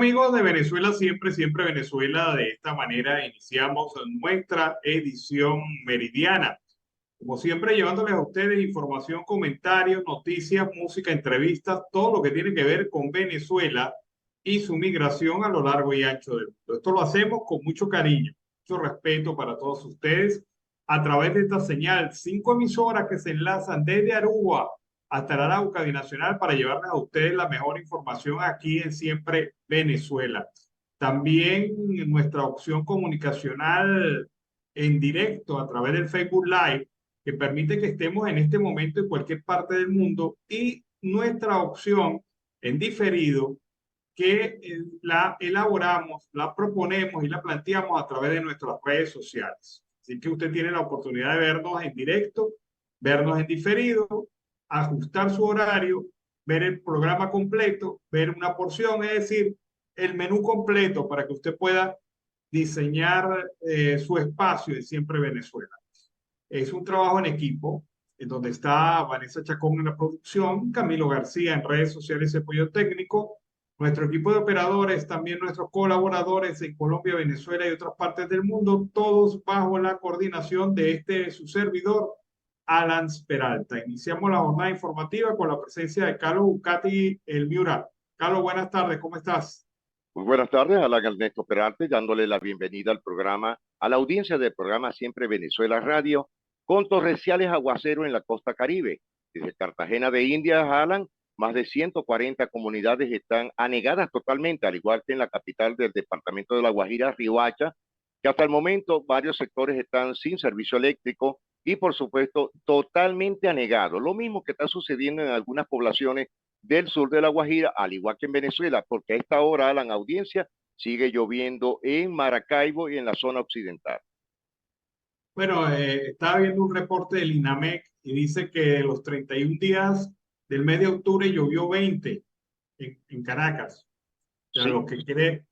amigos de Venezuela Siempre, Siempre Venezuela. De esta manera iniciamos nuestra edición meridiana. Como siempre, llevándoles a ustedes información, comentarios, noticias, música, entrevistas, todo lo que tiene que ver con Venezuela y su migración a lo largo y ancho del mundo. Esto lo hacemos con mucho cariño, mucho respeto para todos ustedes a través de esta señal. 5 emisoras que se enlazan desde Aruba hasta el Arauca Binacional para llevarles a ustedes la mejor información aquí en Siempre Venezuela. También nuestra opción comunicacional en directo a través del Facebook Live, que permite que estemos en este momento en cualquier parte del mundo, y nuestra opción en diferido, que la elaboramos, la proponemos y la planteamos a través de nuestras redes sociales. Así que usted tiene la oportunidad de vernos en directo, vernos en diferido, ajustar su horario, ver el programa completo, ver una porción, es decir, el menú completo para que usted pueda diseñar su espacio en Siempre Venezuela. Es un trabajo en equipo, en donde está Vanessa Chacón en la producción, Camilo García en redes sociales y apoyo técnico, nuestro equipo de operadores, también nuestros colaboradores en Colombia, Venezuela y otras partes del mundo, todos bajo la coordinación de su servidor, Alan Peralta. Iniciamos la jornada informativa con la presencia de Carlos Bucati, el Miura. Carlos, buenas tardes, ¿cómo estás? Muy buenas tardes, Alan Ernesto Peralta, dándole la bienvenida al programa, a la audiencia del programa Siempre Venezuela Radio, con torrenciales aguaceros en la costa Caribe. Desde Cartagena de Indias, Alan, más de 140 comunidades están anegadas totalmente, al igual que en la capital del departamento de La Guajira, Riohacha, que hasta el momento varios sectores están sin servicio eléctrico y, por supuesto, totalmente anegados. Lo mismo que está sucediendo en algunas poblaciones del sur de La Guajira, al igual que en Venezuela, porque a esta hora, a la audiencia, sigue lloviendo en Maracaibo y en la zona occidental. Bueno, estaba viendo un reporte del INAMEC y dice que los 31 días del mes de octubre llovió 20 en Caracas. O sea, Sí,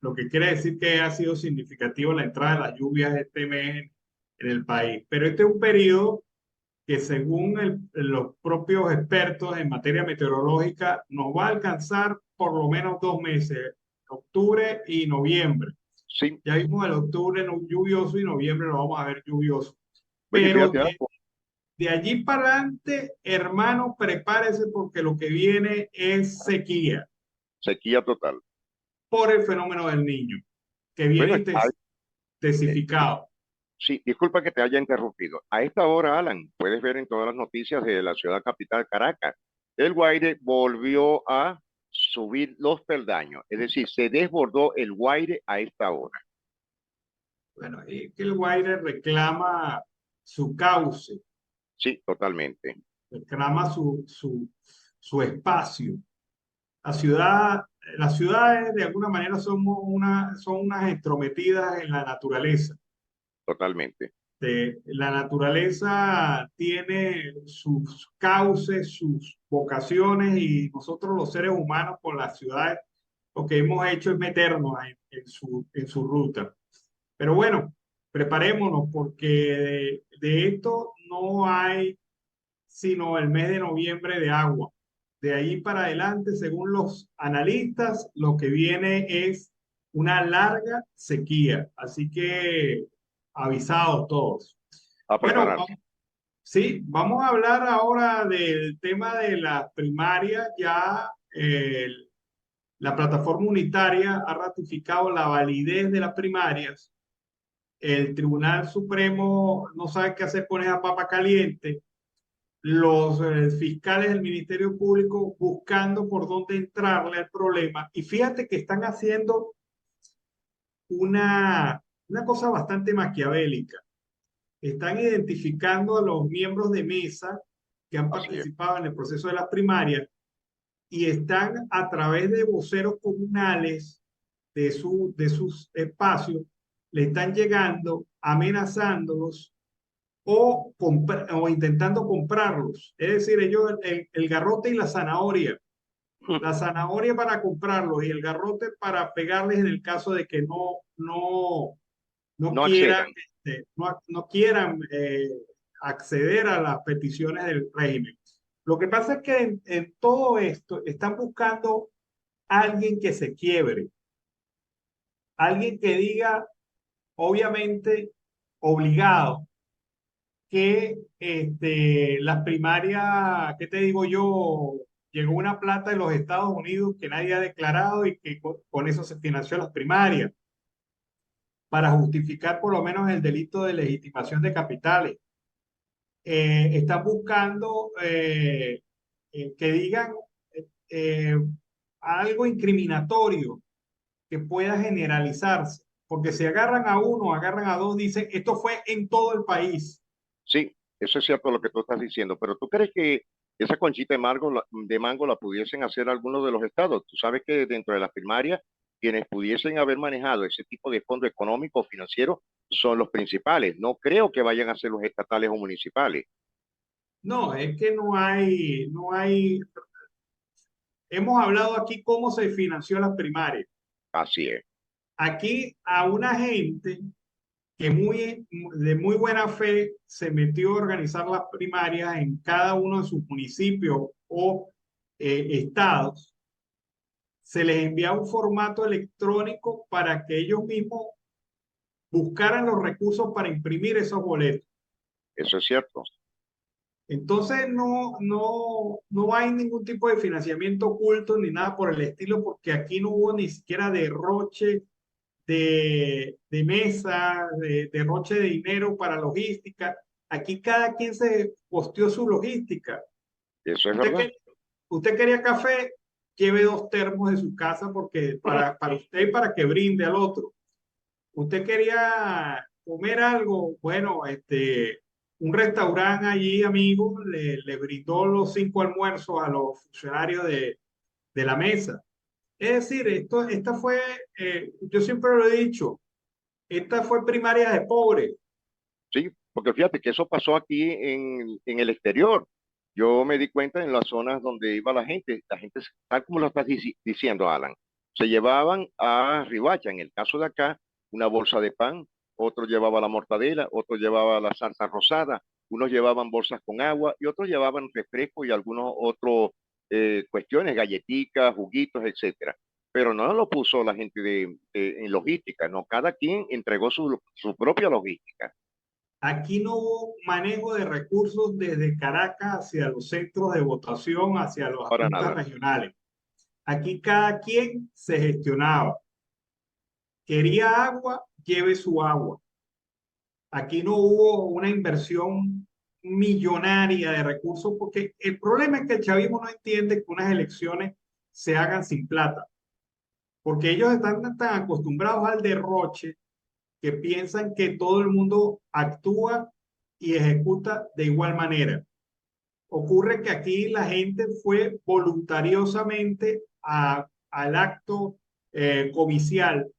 lo que quiere decir que ha sido significativo la entrada de las lluvias este mes en el país. Pero este es un periodo que, según los propios expertos en materia meteorológica, nos va a alcanzar por lo menos 2 meses, octubre y noviembre. sí. Ya vimos el octubre lluvioso y noviembre lo vamos a ver lluvioso. Oye, Pero fíjate algo, de allí para adelante, hermano, prepárese porque lo que viene es sequía sequía total. por el fenómeno del niño, que viene Bueno, eh, intensificado. sí, disculpa que te haya interrumpido. A esta hora, Alan, puedes ver en todas las noticias de la ciudad capital, Caracas, el Guaire volvió a subir los peldaños, es decir, se desbordó el Guaire a esta hora. Bueno, y que el Guaire reclama su cauce, Sí, totalmente. reclama su espacio. La ciudad, las ciudades de alguna manera son unas entrometidas en la naturaleza. Totalmente. La naturaleza tiene sus cauces, sus vocaciones, y nosotros los seres humanos con las ciudades lo que hemos hecho es meternos en su ruta. Pero bueno, preparémonos porque de esto no hay sino el mes de noviembre de agua. De ahí para adelante, según los analistas, lo que viene es una larga sequía. Así que avisados todos. A Bueno, prepararse. sí, vamos a hablar ahora del tema de las primarias. Ya la plataforma unitaria ha ratificado la validez de las primarias. El Tribunal Supremo no sabe qué hacer con esa papa caliente. Los fiscales del Ministerio Público buscando por dónde entrarle al problema. Y fíjate que están haciendo una cosa bastante maquiavélica. Están identificando a los miembros de mesa que han Así es. participado en el proceso de las primarias, y están a través de voceros comunales de sus espacios, le están llegando, amenazándolos o intentando comprarlos. Es decir, ellos, el garrote y la zanahoria para comprarlos y el garrote para pegarles en el caso de que no No quieran, accedan. no quieran acceder a las peticiones del régimen. Lo que pasa es que en todo esto están buscando a alguien que se quiebre, alguien que diga, obviamente, obligado, que las primarias, ¿qué te digo yo? Llegó una plata de los Estados Unidos que nadie ha declarado y que con eso se financió las primarias para justificar por lo menos el delito de legitimación de capitales. Están buscando que digan eh, algo incriminatorio que pueda generalizarse, porque si agarran a uno, agarran a dos, dicen, esto fue en todo el país. Sí, eso es cierto lo que tú estás diciendo, pero ¿tú crees que esa conchita de mango la pudiesen hacer algunos de los estados? Tú sabes que dentro de las primarias, quienes pudiesen haber manejado ese tipo de fondo económico o financiero son los principales. No creo que vayan a ser los estatales o municipales. No, es que no hay, hemos hablado aquí cómo se financió las primarias. Así es. Aquí a una gente que de muy buena fe se metió a organizar las primarias en cada uno de sus municipios o estados, se les envía un formato electrónico para que ellos mismos buscaran los recursos para imprimir esos boletos. Eso es cierto. Entonces no hay ningún tipo de financiamiento oculto ni nada por el estilo, porque aquí no hubo ni siquiera derroche de mesa, derroche de dinero para logística. Aquí cada quien se costeó su logística. Eso es Usted, verdad. que, usted quería café, lleve 2 termos de su casa porque para usted y para que brinde al otro. Usted quería comer algo, bueno, un restaurante allí, amigo, le brindó los 5 almuerzos a los funcionarios de la mesa. Es decir, esta fue, yo siempre lo he dicho, esta fue primaria de pobre. Sí, porque fíjate que eso pasó aquí en el exterior. Yo me di cuenta en las zonas donde iba la gente, tal como lo estás diciendo, Alan, se llevaban a Ribacha, en el caso de acá, una bolsa de pan, otro llevaba la mortadela, otro llevaba la salsa rosada, unos llevaban bolsas con agua y otros llevaban refresco y algunos otros cuestiones, galletitas, juguitos, etcétera. Pero no lo puso la gente en logística, no, cada quien entregó su propia logística. Aquí no hubo manejo de recursos desde Caracas hacia los centros de votación, hacia las Para juntas nada. regionales. Aquí cada quien se gestionaba. Quería agua, lleve su agua. Aquí no hubo una inversión millonaria de recursos porque el problema es que el chavismo no entiende que unas elecciones se hagan sin plata, porque ellos están tan acostumbrados al derroche que piensan que todo el mundo actúa y ejecuta de igual manera. Ocurre que aquí la gente fue voluntariosamente al acto comicial,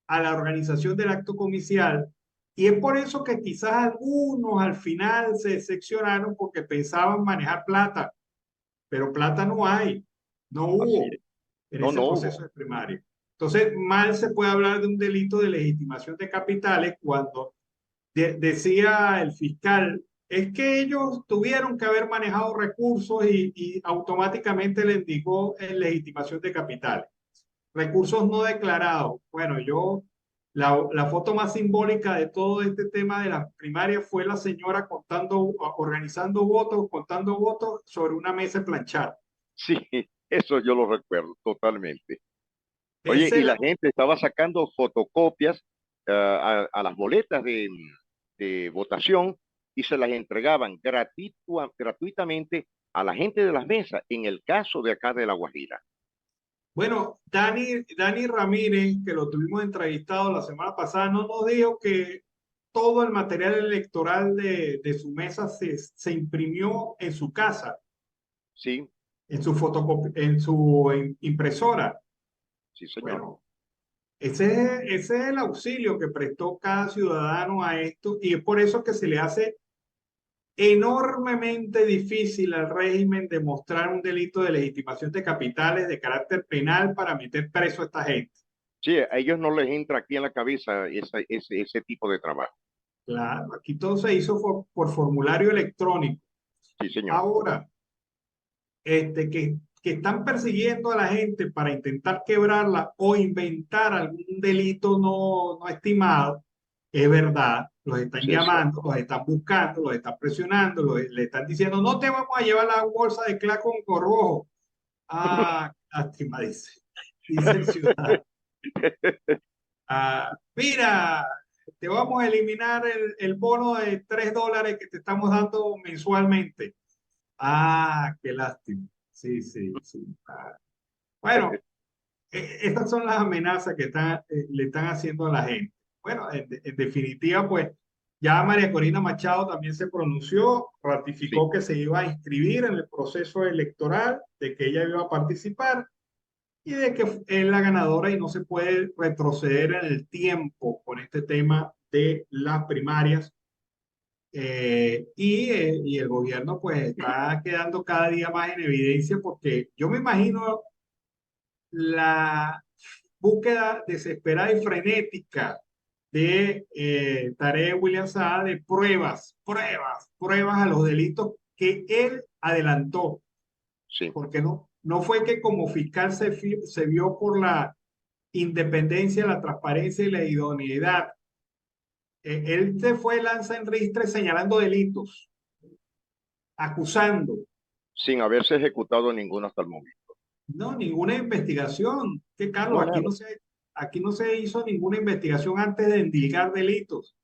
a la organización del acto comicial, y es por eso que quizás algunos al final se decepcionaron porque pensaban manejar plata, pero plata no hay, no Así hubo es. en No, ese no proceso hubo. de primaria. Entonces, mal se puede hablar de un delito de legitimación de capitales cuando decía el fiscal, es que ellos tuvieron que haber manejado recursos y automáticamente le indicó en legitimación de capitales. Recursos no declarados. Bueno, la foto más simbólica de todo este tema de la primaria fue la señora contando votos sobre una mesa planchada. Sí, eso yo lo recuerdo totalmente. Oye, Esa y es la la, gente estaba sacando fotocopias a las boletas de votación y se las entregaban gratuitamente a la gente de las mesas, en el caso de acá de La Guajira. bueno, Dani Ramírez, que lo tuvimos entrevistado la semana pasada, no nos dijo que todo el material electoral de su mesa se imprimió en su casa, Sí, en su impresora. sí, señor. Bueno, ese es el auxilio que prestó cada ciudadano a esto y es por eso que se le hace enormemente difícil al régimen demostrar un delito de legitimación de capitales de carácter penal para meter preso a esta gente. Sí, a ellos no les entra aquí en la cabeza ese tipo de trabajo. Claro, aquí todo se hizo por formulario electrónico. Sí, señor. Ahora, que están persiguiendo a la gente para intentar quebrarla o inventar algún delito no estimado, es verdad, los están Sí, es llamando, cierto. los están buscando, los están presionando, le están diciendo, no te vamos a llevar la bolsa de cla con rojo. Ah, lástima, dice el ciudadano. Ah, mira, te vamos a eliminar el bono de $3 que te estamos dando mensualmente. Ah, qué lástima. Sí, sí, sí. Ah, bueno, estas son las amenazas que le están haciendo a la gente. Bueno, en definitiva, pues ya María Corina Machado también se pronunció, Sí, ratificó que se iba a inscribir en el proceso electoral, de que ella iba a participar y de que es la ganadora y no se puede retroceder en el tiempo con este tema de las primarias. Y el gobierno pues está quedando cada día más en evidencia porque yo me imagino la búsqueda desesperada y frenética de Tarek William Saab de pruebas a los delitos que él adelantó, sí. porque no fue que como fiscal se vio por la independencia, la transparencia y la idoneidad. Él se fue lanza en ristre señalando delitos, acusando. Sin haberse ejecutado ninguno hasta el momento. No, ninguna investigación. Que Carlos, No, nada. aquí no se hizo ninguna investigación antes de endilgar delitos.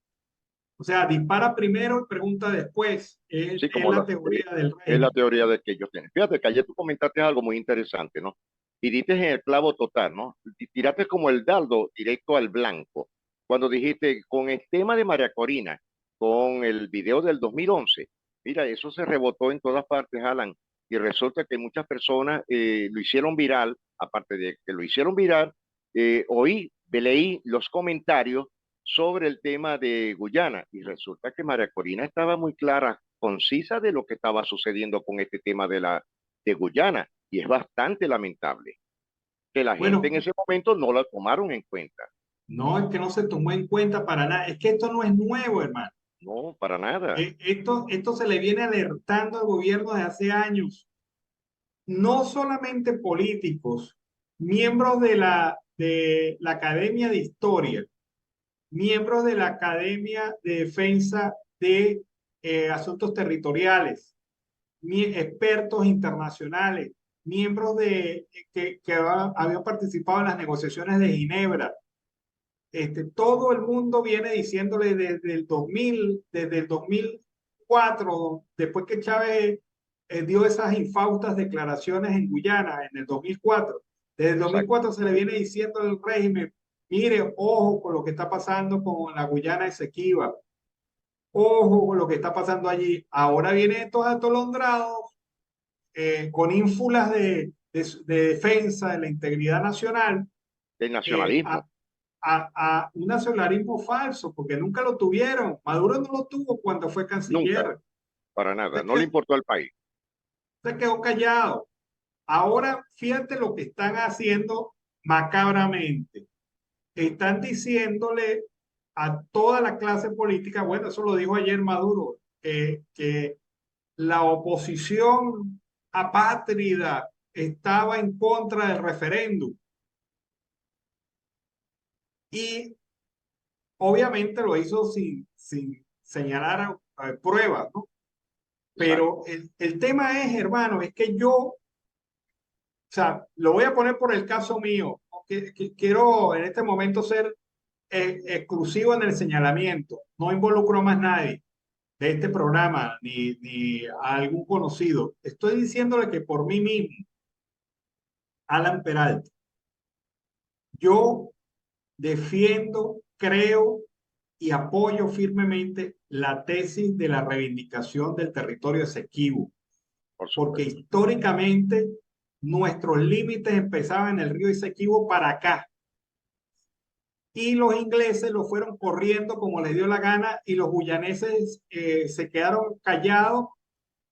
O sea, dispara primero y pregunta después. Sí, Es como la teoría del es la régimen. teoría de que ellos tienen. Fíjate que ayer tú comentaste algo muy interesante, ¿no? Y diste en el clavo total, ¿no? Tiraste como el dardo directo al blanco. Cuando dijiste, con el tema de María Corina, con el video del 2011, mira, eso se rebotó en todas partes, Alan. Y resulta que muchas personas lo hicieron viral, aparte de que lo hicieron viral, leí los comentarios sobre el tema de Guyana y resulta que María Corina estaba muy clara, concisa de lo que estaba sucediendo con este tema de Guyana y es bastante lamentable que la gente Bueno, en ese momento no la tomaron en cuenta. no es que no se tomó en cuenta para nada. Es que esto no es nuevo, hermano. No, para nada. Esto se le viene alertando al gobierno desde hace años. No solamente políticos, miembros de la Academia de Historia, miembros de la Academia de Defensa de Asuntos Territoriales, expertos internacionales, miembros que habían participado en las negociaciones de Ginebra. Todo el mundo viene diciéndole desde el 2004, después que Chávez dio esas infaustas declaraciones en Guyana en el 2004. Desde el Exacto. 2004 se le viene diciendo al régimen, mire, ojo con lo que está pasando con la Guyana Esequiba, ojo con lo que está pasando allí. Ahora vienen estos atolondrados con ínfulas de defensa de la integridad nacional El eh, nacionalismo, a, a un nacionalismo falso, porque nunca lo tuvieron. Maduro no lo tuvo cuando fue nunca, canciller. para nada. Se No le quedó, importó al país. se quedó callado. Ahora, fíjate lo que están haciendo macabramente. Están diciéndole a toda la clase política, bueno, eso lo dijo ayer Maduro, que la oposición apátrida estaba en contra del referéndum. Y obviamente lo hizo sin señalar pruebas, ¿no? Exacto. Pero el tema es, hermano, es que yo, o sea, lo voy a poner por el caso mío, ¿no? Que quiero en este momento ser exclusivo en el señalamiento, no involucro a más nadie de este programa ni a algún conocido. Estoy diciéndole que por mí mismo, Alan Peralta, yo defiendo, creo y apoyo firmemente la tesis de la reivindicación del territorio esequibo, Por porque supuesto. históricamente nuestros límites empezaban en el río Esequibo para acá y los ingleses lo fueron corriendo como les dio la gana y los guyaneses se quedaron callados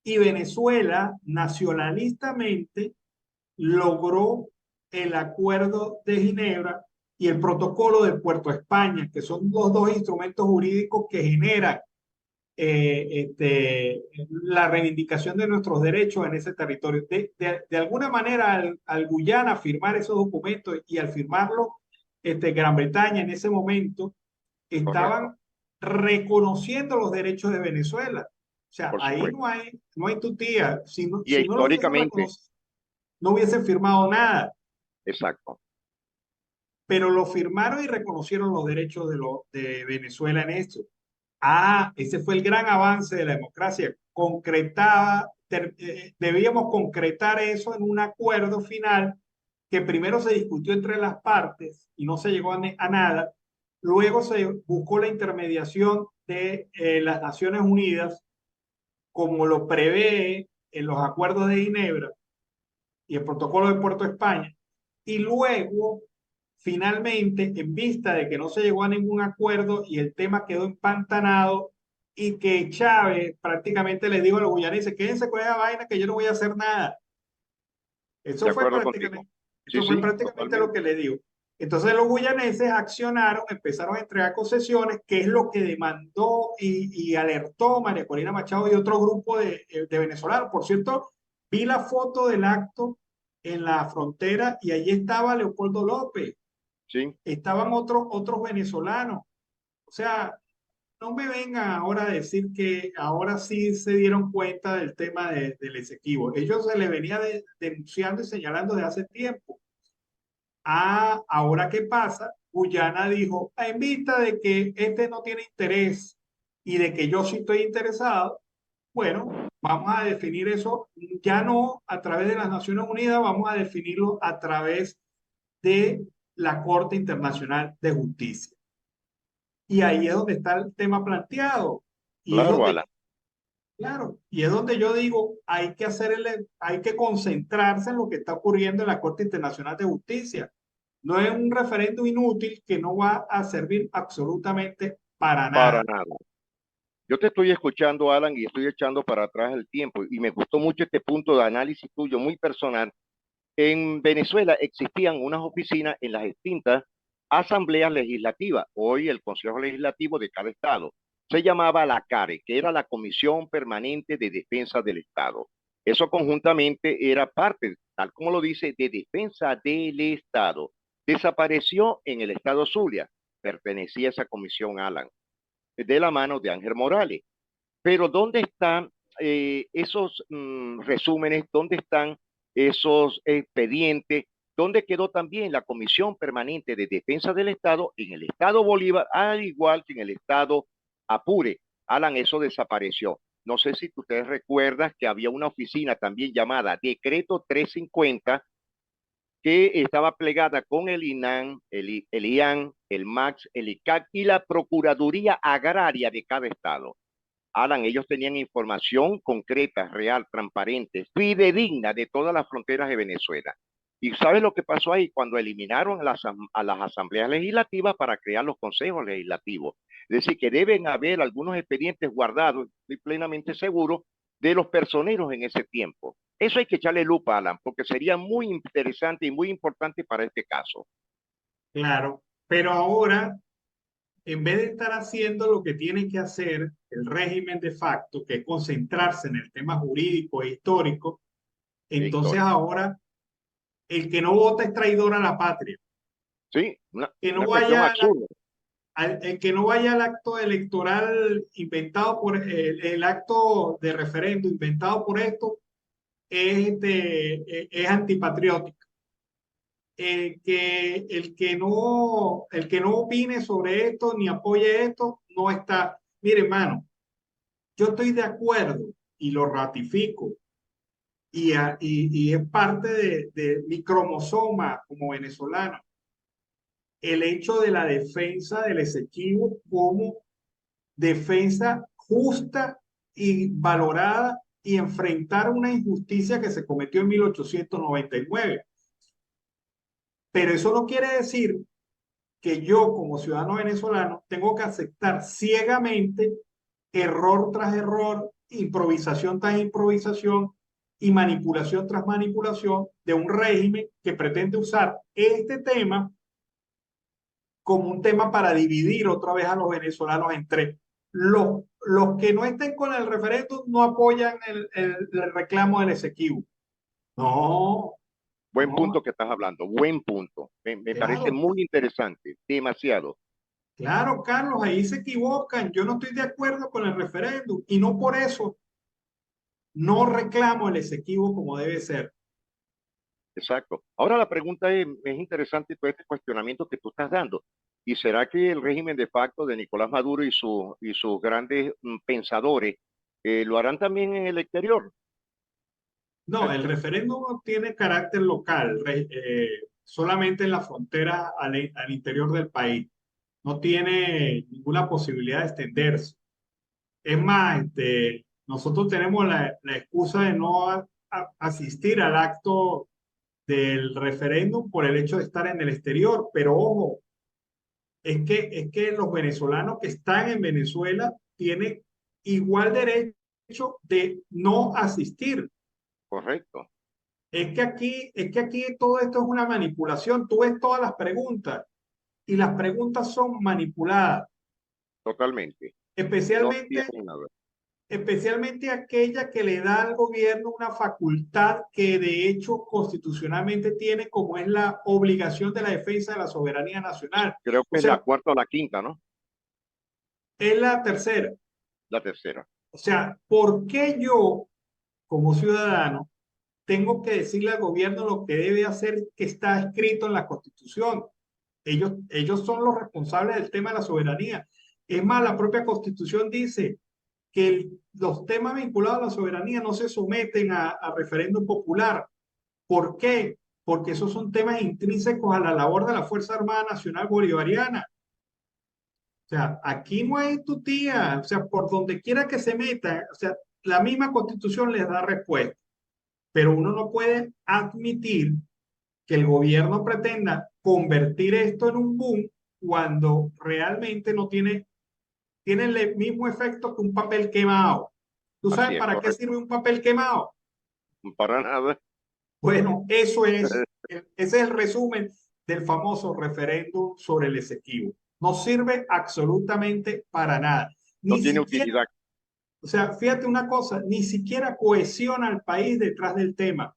y Venezuela nacionalistamente logró el acuerdo de Ginebra y el protocolo de Puerto España, que son los dos instrumentos jurídicos que generan la reivindicación de nuestros derechos en ese territorio. De alguna manera, al Guyana firmar esos documentos y al firmarlo, Gran Bretaña en ese momento correcto, estaban reconociendo los derechos de Venezuela. O sea, por ahí supuesto. no hay tutía. Y Si no lo hubiesen históricamente, reconocido, no hubiesen firmado nada, exacto, pero lo firmaron y reconocieron los derechos de Venezuela en eso. Ese fue el gran avance de la democracia. Debíamos concretar eso en un acuerdo final que primero se discutió entre las partes y no se llegó a nada. Luego se buscó la intermediación de las Naciones Unidas, como lo prevé en los acuerdos de Ginebra y el protocolo de Puerto España. Y luego, finalmente, en vista de que no se llegó a ningún acuerdo y el tema quedó empantanado y que Chávez prácticamente le dijo a los guyaneses, quédense con esa vaina que yo no voy a hacer nada. de acuerdo contigo. Sí, Eso fue sí, prácticamente lo totalmente. que le dijo. Entonces los guyaneses accionaron, empezaron a entregar concesiones, que es lo que demandó y alertó María Corina Machado y otro grupo de venezolanos. Por cierto, vi la foto del acto en la frontera y allí estaba Leopoldo López, Sí, estaban otros venezolanos. O sea, no me vengan ahora a decir que ahora sí se dieron cuenta del tema del Esequibo. Ellos se les venía denunciando y señalando de hace tiempo. Ahora qué pasa, Guyana dijo, en vista de que este no tiene interés y de que yo sí estoy interesado, bueno, vamos a definir eso ya no a través de las Naciones Unidas, vamos a definirlo a través de la Corte Internacional de Justicia. Y ahí es donde está el tema planteado. Y es claro, donde, Alan. claro, y es donde yo digo, hay que concentrarse en lo que está ocurriendo en la Corte Internacional de Justicia. No es un referendo inútil que no va a servir absolutamente para Para nada. nada. Yo te estoy escuchando, Alan, y estoy echando para atrás el tiempo. Y me gustó mucho este punto de análisis tuyo, muy personal. En Venezuela existían unas oficinas en las distintas asambleas legislativas. Hoy el Consejo Legislativo de cada estado se llamaba la CARE, que era la Comisión Permanente de Defensa del Estado. Eso conjuntamente era parte, tal como lo dice, de defensa del Estado. Desapareció en el estado Zulia. Pertenecía a esa comisión, Alan, de la mano de Ángel Morales. Pero ¿dónde están esos resúmenes? ¿Dónde están esos expedientes? ¿Dónde quedó también la Comisión Permanente de Defensa del Estado en el Estado Bolívar, al igual que en el Estado Apure? Alan, eso desapareció. No sé si ustedes recuerdan que había una oficina también llamada Decreto 350 que estaba plegada con el INAN, el IAN, el MAX, el ICAC y la Procuraduría Agraria de cada estado. Alan, ellos tenían información concreta, real, transparente, fidedigna de todas las fronteras de Venezuela. ¿Y sabes lo que pasó ahí? Cuando eliminaron a las asambleas legislativas para crear los consejos legislativos. Es decir, que deben haber algunos expedientes guardados, estoy plenamente seguro, de los personeros en ese tiempo. Eso hay que echarle lupa, Alan, porque sería muy interesante y muy importante para este caso. Claro, pero ahora, en vez de estar haciendo lo que tiene que hacer el régimen de facto, que es concentrarse en el tema jurídico e histórico, Es entonces histórico. ahora el que no vota es traidor a la patria. Sí, Que no una cuestión vaya absurda. el que no vaya al acto electoral inventado por el acto de referendo inventado por esto es antipatriótico. El que no opine sobre esto ni apoye esto no está. Mire, hermano, yo estoy de acuerdo y lo ratifico y es parte de mi cromosoma como venezolano el hecho de la defensa del Esequibo como defensa justa y valorada y enfrentar una injusticia que se cometió en 1899. Pero eso no quiere decir que yo como ciudadano venezolano tengo que aceptar ciegamente error tras error, improvisación tras improvisación y manipulación tras manipulación de un régimen que pretende usar este tema como un tema para dividir otra vez a los venezolanos en tres. los que no estén con el referéndum no apoyan el reclamo del Esequibo. No, Buen no, punto que estás hablando, buen punto. Me parece claro, muy interesante, demasiado. claro, Carlos, ahí se equivocan. Yo no estoy de acuerdo con el referéndum y no por eso no reclamo el Esequibo como debe ser. Exacto. Ahora la pregunta es interesante todo este cuestionamiento que tú estás dando. ¿Y será que el régimen de facto de Nicolás Maduro y sus grandes pensadores lo harán también en el exterior? No, el referéndum tiene carácter local, solamente en la frontera al interior del país. No tiene ninguna posibilidad de extenderse. Es más, nosotros tenemos la excusa de no asistir al acto del referéndum por el hecho de estar en el exterior, pero ojo, es que los venezolanos que están en Venezuela tienen igual derecho de no asistir. Correcto, Es que aquí todo esto es una manipulación. Tú ves todas las preguntas y las preguntas son manipuladas, totalmente. No especialmente, tiene nada. especialmente aquella que le da al gobierno una facultad que de hecho constitucionalmente tiene, como es la obligación de la defensa de la soberanía nacional. Creo O que es la sea, cuarta o la quinta, ¿no? es la tercera. La tercera. O sea, ¿por qué yo, como ciudadano, tengo que decirle al gobierno lo que debe hacer que está escrito en la Constitución? Ellos son los responsables del tema de la soberanía. Es más, la propia Constitución dice que los temas vinculados a la soberanía no se someten a referéndum popular. ¿Por qué? Porque esos son temas intrínsecos a la labor de la Fuerza Armada Nacional Bolivariana. O sea, aquí no hay tu tía, o sea, por donde quiera que se meta, o sea, la misma Constitución les da respuesta, pero uno no puede admitir que el gobierno pretenda convertir esto en un boom cuando realmente no tiene el mismo efecto que un papel quemado. ¿Tú Así sabes es, para qué correcto. sirve un papel quemado? Para nada. Bueno, eso es, ese es el resumen del famoso referéndum sobre el Esequibo. No sirve absolutamente para nada. No Ni tiene siquiera, utilidad. o sea, fíjate una cosa, ni siquiera cohesiona al país detrás del tema,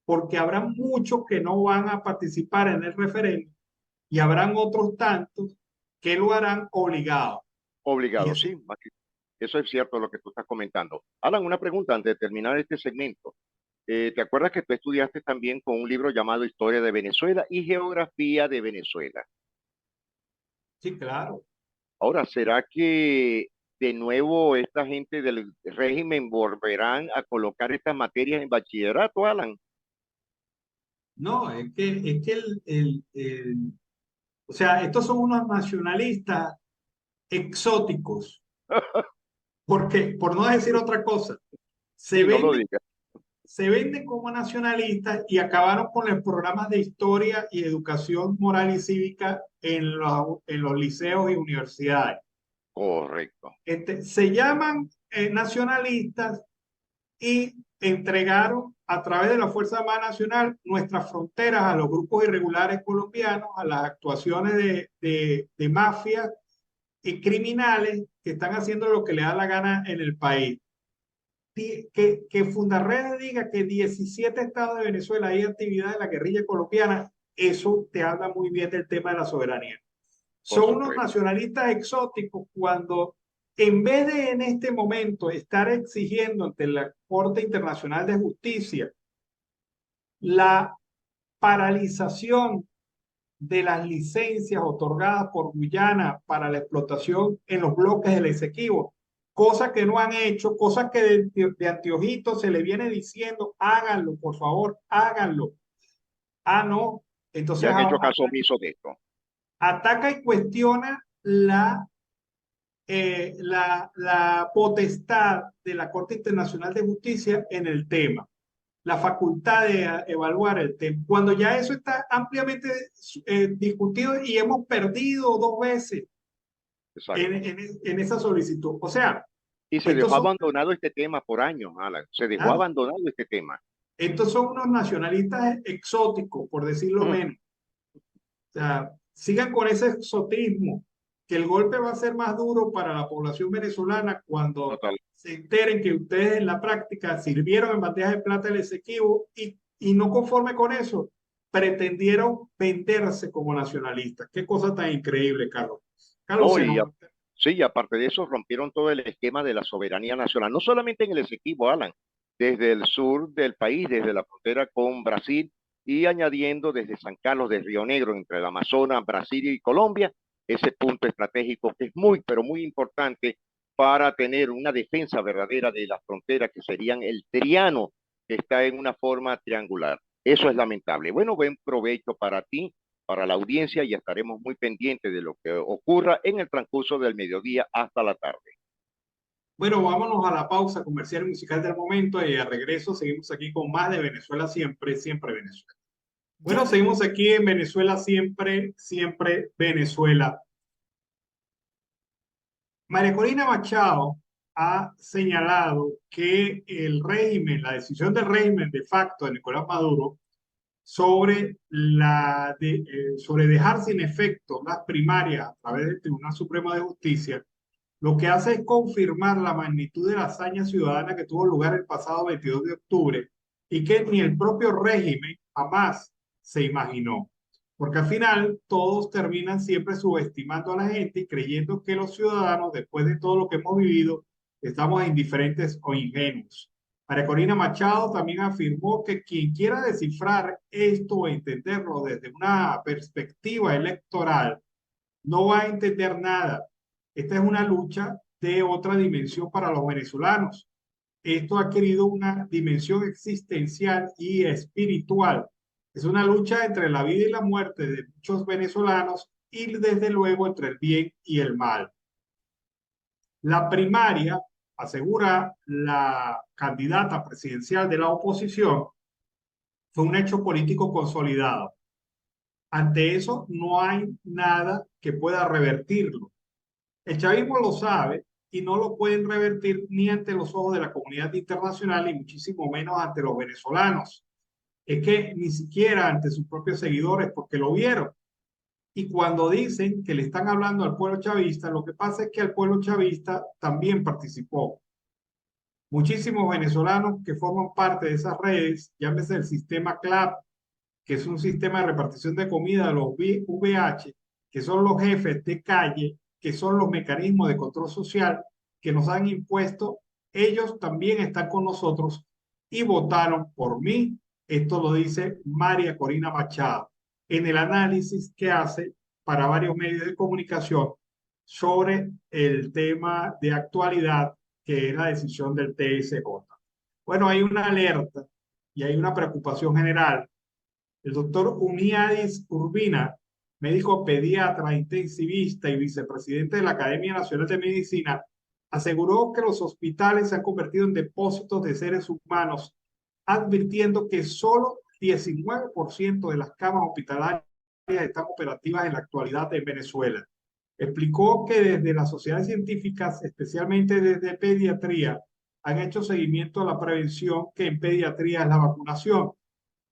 porque habrá muchos que no van a participar en el referéndum y habrán otros tantos que lo harán obligado. Y Obligado, eso, sí. Eso es cierto lo que tú estás comentando. Alan, una pregunta antes de terminar este segmento. ¿Te acuerdas que tú estudiaste también con un libro llamado Historia de Venezuela y Geografía de Venezuela? sí, claro. Ahora, ¿será que de nuevo esta gente del régimen volverán a colocar estas materias en bachillerato, Alan? No, es que o sea, estos son unos nacionalistas exóticos, porque, por no decir otra cosa, se Sí, no lo venden, digas. se venden como nacionalistas y acabaron con los programas de historia y educación moral y cívica en los liceos y universidades. Correcto. Se llaman nacionalistas y entregaron a través de la Fuerza Armada Nacional nuestras fronteras a los grupos irregulares colombianos, a las actuaciones de mafias y criminales que están haciendo lo que le da la gana en el país. Que Fundarredes diga que 17 estados de Venezuela hay actividad de la guerrilla colombiana, eso te habla muy bien del tema de la soberanía. Por Son unos supuesto. nacionalistas exóticos cuando en vez de en este momento estar exigiendo ante la Corte Internacional de Justicia la paralización de las licencias otorgadas por Guyana para la explotación en los bloques del Esequibo, cosa que no han hecho, cosa que de anteojito se le viene diciendo, háganlo, por favor, háganlo. Ah, no. Ya Entonces han hecho ahora caso omiso de esto. ataca y cuestiona la potestad de la Corte Internacional de Justicia en el tema, la facultad de evaluar el tema, cuando ya eso está ampliamente discutido y hemos perdido dos veces Exacto. en esa solicitud. O sea, Y se estos dejó son, abandonado este tema por años, Alan. Se dejó claro, abandonado este tema. estos son unos nacionalistas exóticos, por decirlo menos. O sea, sigan con ese exotismo. que el golpe va a ser más duro para la población venezolana cuando Total. se enteren que ustedes en la práctica sirvieron en bandeja de plata el Esequibo y no conforme con eso, pretendieron venderse como nacionalistas. Qué cosa tan increíble, Carlos. Carlos, No, se nos... sí, y aparte de eso, rompieron todo el esquema de la soberanía nacional, no solamente en el Esequibo, Alan, desde el sur del país, desde la frontera con Brasil, y añadiendo desde San Carlos de Río Negro, entre el Amazonas, Brasil y Colombia, ese punto estratégico que es muy, pero muy importante para tener una defensa verdadera de la frontera, que serían el Triano, que está en una forma triangular. Eso es lamentable. Bueno, buen provecho para ti, para la audiencia, y estaremos muy pendientes de lo que ocurra en el transcurso del mediodía hasta la tarde. Bueno, vámonos a la pausa comercial y musical del momento y a regreso seguimos aquí con más de Venezuela siempre, siempre Venezuela. Bueno, seguimos aquí en Venezuela siempre, siempre Venezuela. María Corina Machado ha señalado que el régimen, la decisión del régimen de facto de Nicolás Maduro sobre dejar sin efecto las primarias a través del Tribunal Supremo de Justicia, lo que hace es confirmar la magnitud de la hazaña ciudadana que tuvo lugar el pasado 22 de octubre y que ni el propio régimen jamás se imaginó. Porque al final todos terminan siempre subestimando a la gente y creyendo que los ciudadanos, después de todo lo que hemos vivido, estamos indiferentes o ingenuos. María Corina Machado también afirmó que quien quiera descifrar esto o entenderlo desde una perspectiva electoral no va a entender nada. Esta es una lucha de otra dimensión para los venezolanos. Esto ha adquirido una dimensión existencial y espiritual. Es una lucha entre la vida y la muerte de muchos venezolanos y desde luego entre el bien y el mal. La primaria, asegura la candidata presidencial de la oposición, fue un hecho político consolidado. Ante eso no hay nada que pueda revertirlo. El chavismo lo sabe y no lo pueden revertir ni ante los ojos de la comunidad internacional y muchísimo menos ante los venezolanos. Es que ni siquiera ante sus propios seguidores porque lo vieron. Y cuando dicen que le están hablando al pueblo chavista, lo que pasa es que el pueblo chavista también participó. Muchísimos venezolanos que forman parte de esas redes, llámese el sistema CLAP, que es un sistema de repartición de comida de los VH, que son los jefes de calle, que son los mecanismos de control social que nos han impuesto, ellos también están con nosotros y votaron por mí. Esto lo dice María Corina Machado en el análisis que hace para varios medios de comunicación sobre el tema de actualidad que es la decisión del TSJ. Bueno, hay una alerta y hay una preocupación general. El doctor Uniadis Urbina, médico pediatra, intensivista y vicepresidente de la Academia Nacional de Medicina, aseguró que los hospitales se han convertido en depósitos de seres humanos, advirtiendo que solo 19% de las camas hospitalarias están operativas en la actualidad en Venezuela. Explicó que desde las sociedades científicas, especialmente desde pediatría, han hecho seguimiento a la prevención, que en pediatría es la vacunación.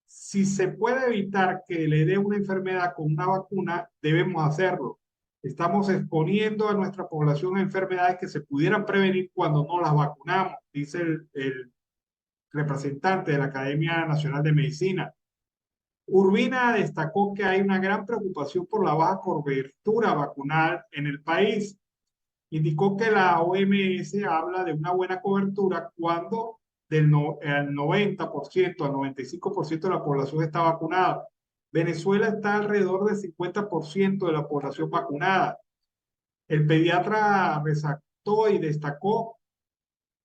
Si se puede evitar que le dé una enfermedad con una vacuna, debemos hacerlo. Estamos exponiendo a nuestra población a enfermedades que se pudieran prevenir cuando no las vacunamos, dice el representante de la Academia Nacional de Medicina. Urbina destacó que hay una gran preocupación por la baja cobertura vacunal en el país. Indicó que la OMS habla de una buena cobertura cuando el 90% al 95% de la población está vacunada. Venezuela está alrededor del 50% de la población vacunada. El pediatra resaltó y destacó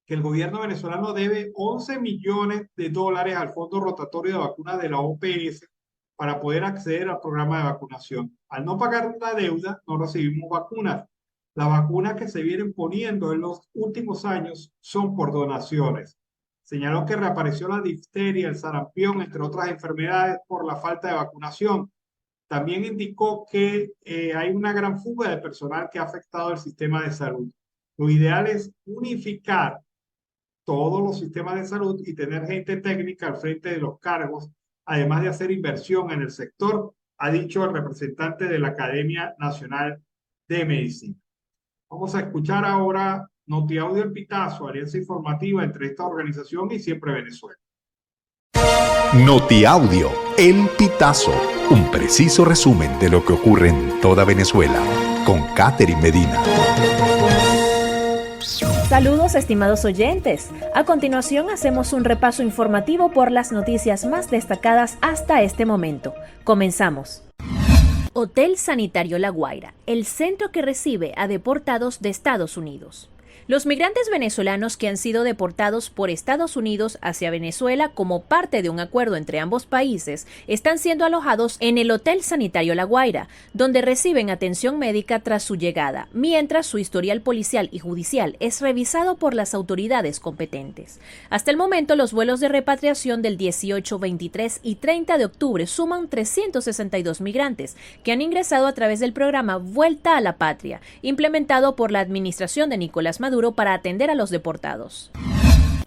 que el gobierno venezolano debe 11 millones de dólares al Fondo Rotatorio de Vacunas de la OPS para poder acceder al programa de vacunación. Al no pagar la deuda, no recibimos vacunas. Las vacunas que se vienen poniendo en los últimos años son por donaciones. Señaló que reapareció la difteria, el sarampión, entre otras enfermedades, por la falta de vacunación. También indicó que hay una gran fuga de personal que ha afectado el sistema de salud. Lo ideal es unificar todos los sistemas de salud y tener gente técnica al frente de los cargos, además de hacer inversión en el sector, ha dicho el representante de la Academia Nacional de Medicina. Vamos a escuchar ahora NotiAudio El Pitazo, alianza informativa entre esta organización y Siempre Venezuela. NotiAudio El Pitazo, un preciso resumen de lo que ocurre en toda Venezuela, con Catherine Medina. Saludos, estimados oyentes. A continuación hacemos un repaso informativo por las noticias más destacadas hasta este momento. Comenzamos. Hotel Sanitario La Guaira, el centro que recibe a deportados de Estados Unidos. Los migrantes venezolanos que han sido deportados por Estados Unidos hacia Venezuela como parte de un acuerdo entre ambos países están siendo alojados en el Hotel Sanitario La Guaira, donde reciben atención médica tras su llegada, mientras su historial policial y judicial es revisado por las autoridades competentes. Hasta el momento, los vuelos de repatriación del 18, 23 y 30 de octubre suman 362 migrantes que han ingresado a través del programa Vuelta a la Patria, implementado por la administración de Nicolás Maduro para atender a los deportados.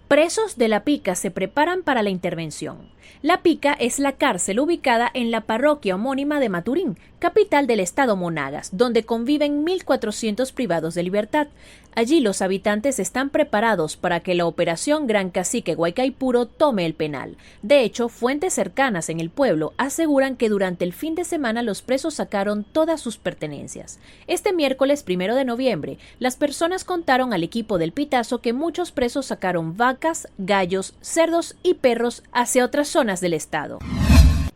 Presos de La Pica se preparan para la intervención. La Pica es la cárcel ubicada en la parroquia homónima de Maturín, capital del estado Monagas, donde conviven 1.400 privados de libertad. Allí los habitantes están preparados para que la operación Gran Cacique Guaycaipuro tome el penal. De hecho, fuentes cercanas en el pueblo aseguran que durante el fin de semana los presos sacaron todas sus pertenencias. Este miércoles 1 de noviembre, las personas contaron al equipo del Pitazo que muchos presos sacaron vacas, gallos, cerdos y perros hacia otras zonas del estado.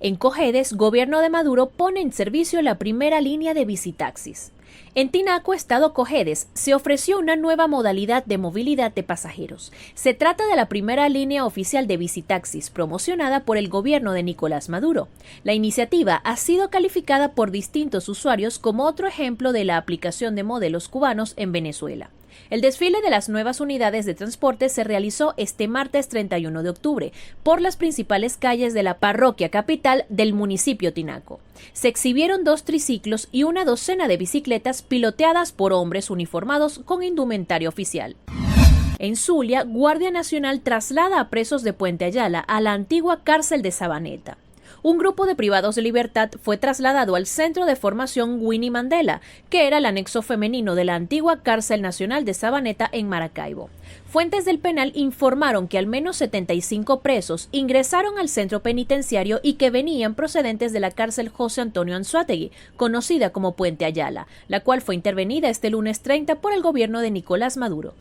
En Cojedes, gobierno de Maduro pone en servicio la primera línea de bicitaxis. En Tinaco, estado Cojedes, se ofreció una nueva modalidad de movilidad de pasajeros. Se trata de la primera línea oficial de bicitaxis promocionada por el gobierno de Nicolás Maduro. La iniciativa ha sido calificada por distintos usuarios como otro ejemplo de la aplicación de modelos cubanos en Venezuela. El desfile de las nuevas unidades de transporte se realizó este martes 31 de octubre por las principales calles de la parroquia capital del municipio Tinaco. Se exhibieron 2 triciclos y una docena de bicicletas piloteadas por hombres uniformados con indumentaria oficial. En Zulia, Guardia Nacional traslada a presos de Puente Ayala a la antigua cárcel de Sabaneta. Un grupo de privados de libertad fue trasladado al Centro de Formación Winnie Mandela, que era el anexo femenino de la antigua Cárcel Nacional de Sabaneta en Maracaibo. Fuentes del penal informaron que al menos 75 presos ingresaron al centro penitenciario y que venían procedentes de la cárcel José Antonio Anzoátegui, conocida como Puente Ayala, la cual fue intervenida este lunes 30 por el gobierno de Nicolás Maduro.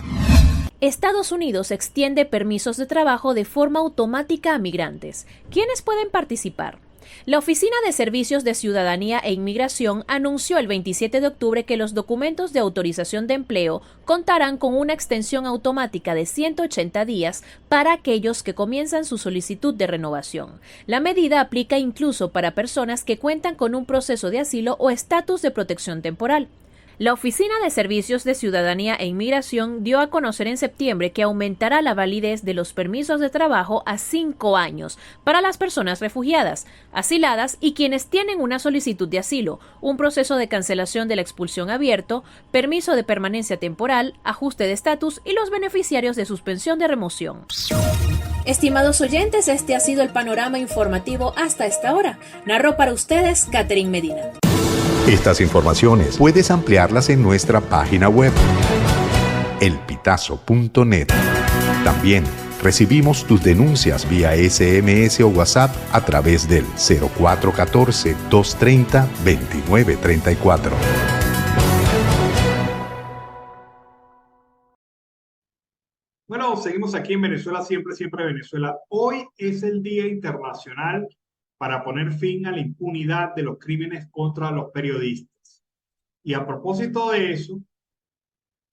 Estados Unidos extiende permisos de trabajo de forma automática a migrantes. ¿Quiénes pueden participar? La Oficina de Servicios de Ciudadanía e Inmigración anunció el 27 de octubre que los documentos de autorización de empleo contarán con una extensión automática de 180 días para aquellos que comienzan su solicitud de renovación. La medida aplica incluso para personas que cuentan con un proceso de asilo o estatus de protección temporal. La Oficina de Servicios de Ciudadanía e Inmigración dio a conocer en septiembre que aumentará la validez de los permisos de trabajo a 5 años para las personas refugiadas, asiladas y quienes tienen una solicitud de asilo, un proceso de cancelación de la expulsión abierto, permiso de permanencia temporal, ajuste de estatus y los beneficiarios de suspensión de remoción. Estimados oyentes, este ha sido el panorama informativo hasta esta hora. Narró para ustedes Catherine Medina. Estas informaciones puedes ampliarlas en nuestra página web, elpitazo.net. También recibimos tus denuncias vía SMS o WhatsApp a través del 0414-230-2934. Bueno, seguimos aquí en Venezuela, siempre Venezuela. Hoy es el Día Internacional para poner fin a la impunidad de los crímenes contra los periodistas. Y a propósito de eso,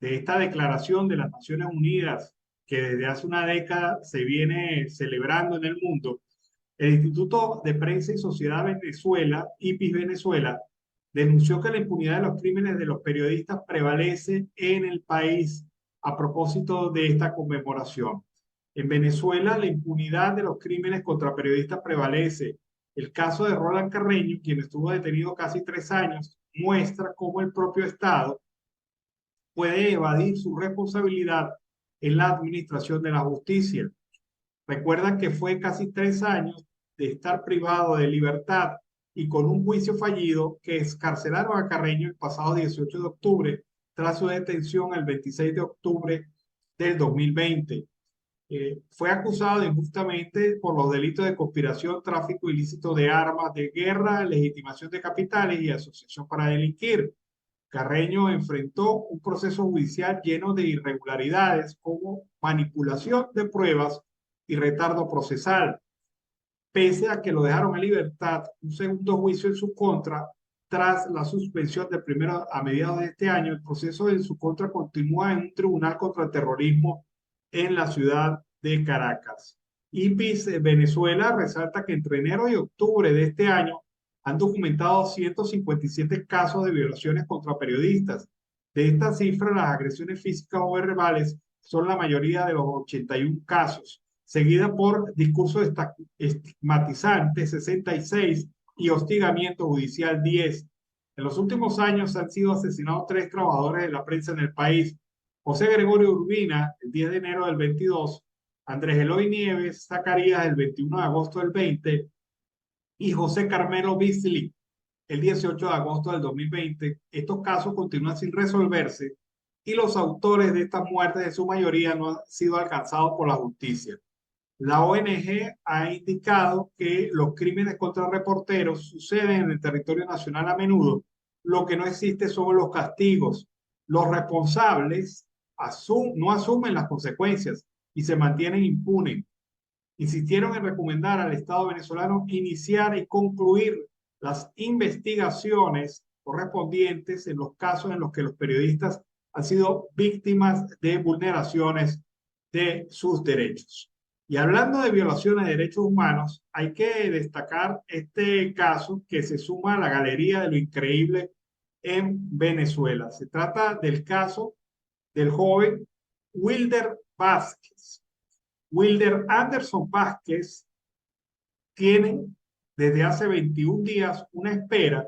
de esta declaración de las Naciones Unidas, que desde hace una década se viene celebrando en el mundo, el Instituto de Prensa y Sociedad Venezuela, IPIS Venezuela, denunció que la impunidad de los crímenes de los periodistas prevalece en el país a propósito de esta conmemoración. En Venezuela, la impunidad de los crímenes contra periodistas prevalece. El caso de Roland Carreño, quien estuvo detenido casi 3 años, muestra cómo el propio Estado puede evadir su responsabilidad en la administración de la justicia. Recuerdan que fue casi 3 años de estar privado de libertad y con un juicio fallido que excarcelaron a Carreño el pasado 18 de octubre tras su detención el 26 de octubre del 2020. Fue acusado injustamente por los delitos de conspiración, tráfico ilícito de armas de guerra, legitimación de capitales y asociación para delinquir. Carreño enfrentó un proceso judicial lleno de irregularidades como manipulación de pruebas y retardo procesal. Pese a que lo dejaron en libertad, un segundo juicio en su contra, tras la suspensión del primero a mediados de este año, el proceso en su contra continúa en un tribunal contra el terrorismo en la ciudad de Caracas. IPIS Venezuela resalta que entre enero y octubre de este año han documentado 157 casos de violaciones contra periodistas. De esta cifra, las agresiones físicas o verbales son la mayoría de los 81 casos, seguida por discursos estigmatizantes 66 y hostigamiento judicial 10. En los últimos años han sido asesinados 3 trabajadores de la prensa en el país. José Gregorio Urbina, el 10 de enero del 22, Andrés Eloy Nieves Zacarías, el 21 de agosto del 20, y José Carmelo Bisley, el 18 de agosto del 2020. Estos casos continúan sin resolverse y los autores de estas muertes en su mayoría no han sido alcanzados por la justicia. La ONG ha indicado que los crímenes contra reporteros suceden en el territorio nacional a menudo. Lo que no existe son los castigos. Los responsables no asumen las consecuencias y se mantienen impunes. Insistieron en recomendar al Estado venezolano iniciar y concluir las investigaciones correspondientes en los casos en los que los periodistas han sido víctimas de vulneraciones de sus derechos. Y hablando de violaciones de derechos humanos, hay que destacar este caso que se suma a la galería de lo increíble en Venezuela. Se trata del caso del joven Wilder Vázquez. Wilder Anderson Vázquez tiene desde hace 21 días una espera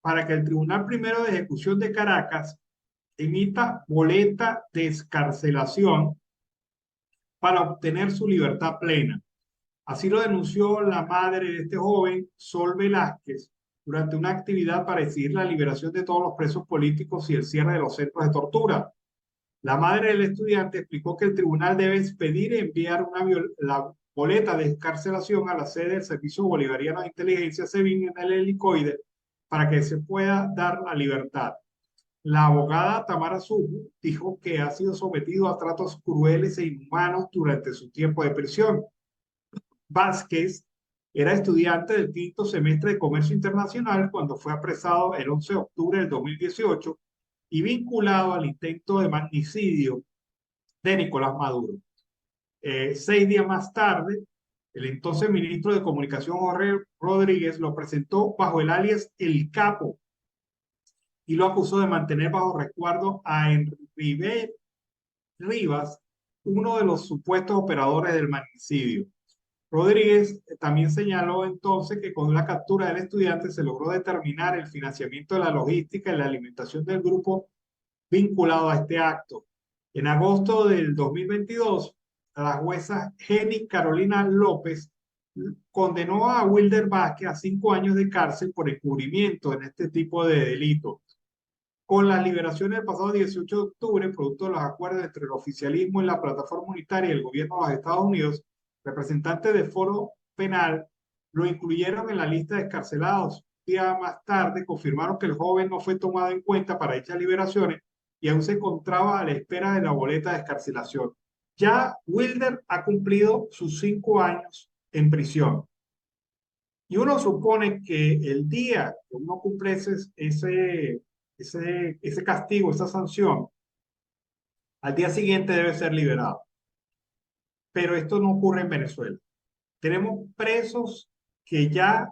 para que el Tribunal Primero de Ejecución de Caracas emita boleta de excarcelación para obtener su libertad plena. Así lo denunció la madre de este joven, Sol Velázquez, durante una actividad para exigir la liberación de todos los presos políticos y el cierre de los centros de tortura. La madre del estudiante explicó que el tribunal debe expedir y enviar la boleta de excarcelación a la sede del Servicio Bolivariano de Inteligencia SEBIN en el Helicoide para que se pueda dar la libertad. La abogada Tamara Suju dijo que ha sido sometido a tratos crueles e inhumanos durante su tiempo de prisión. Vázquez era estudiante del 5º semestre de Comercio Internacional cuando fue apresado el 11 de octubre del 2018 y vinculado al intento de magnicidio de Nicolás Maduro. 6 días más tarde, el entonces ministro de Comunicación, Jorge Rodríguez, lo presentó bajo el alias El Capo y lo acusó de mantener bajo resguardo a Enrique Rivas, uno de los supuestos operadores del magnicidio. Rodríguez también señaló entonces que con la captura del estudiante se logró determinar el financiamiento de la logística y la alimentación del grupo vinculado a este acto. En agosto del 2022, la jueza Jenny Carolina López condenó a Wilder Vázquez a 5 años de cárcel por encubrimiento en este tipo de delitos. Con las liberaciones del pasado 18 de octubre, producto de los acuerdos entre el oficialismo y la plataforma unitaria y el gobierno de los Estados Unidos, representantes del Foro Penal lo incluyeron en la lista de excarcelados. Un día más tarde confirmaron que el joven no fue tomado en cuenta para dichas liberaciones y aún se encontraba a la espera de la boleta de excarcelación. Ya Wilder ha cumplido sus 5 años en prisión. Y uno supone que el día que uno cumple ese castigo, esa sanción, al día siguiente debe ser liberado. Pero esto no ocurre en Venezuela. Tenemos presos que ya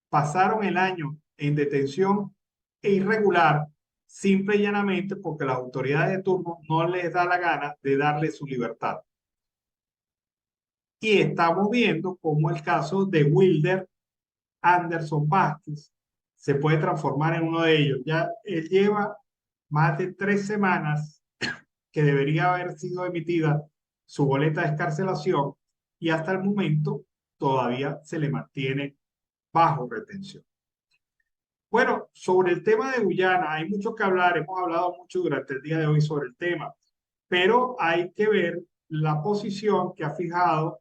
pasaron el año en detención irregular, simple y llanamente porque las autoridades de turno no les da la gana de darle su libertad. Y estamos viendo cómo el caso de Wilder Anderson Vázquez se puede transformar en uno de ellos. Ya él lleva más de 3 semanas que debería haber sido emitida su boleta de excarcelación y hasta el momento todavía se le mantiene bajo retención. Bueno, sobre el tema de Guyana hay mucho que hablar, hemos hablado mucho durante el día de hoy sobre el tema, pero hay que ver la posición que ha fijado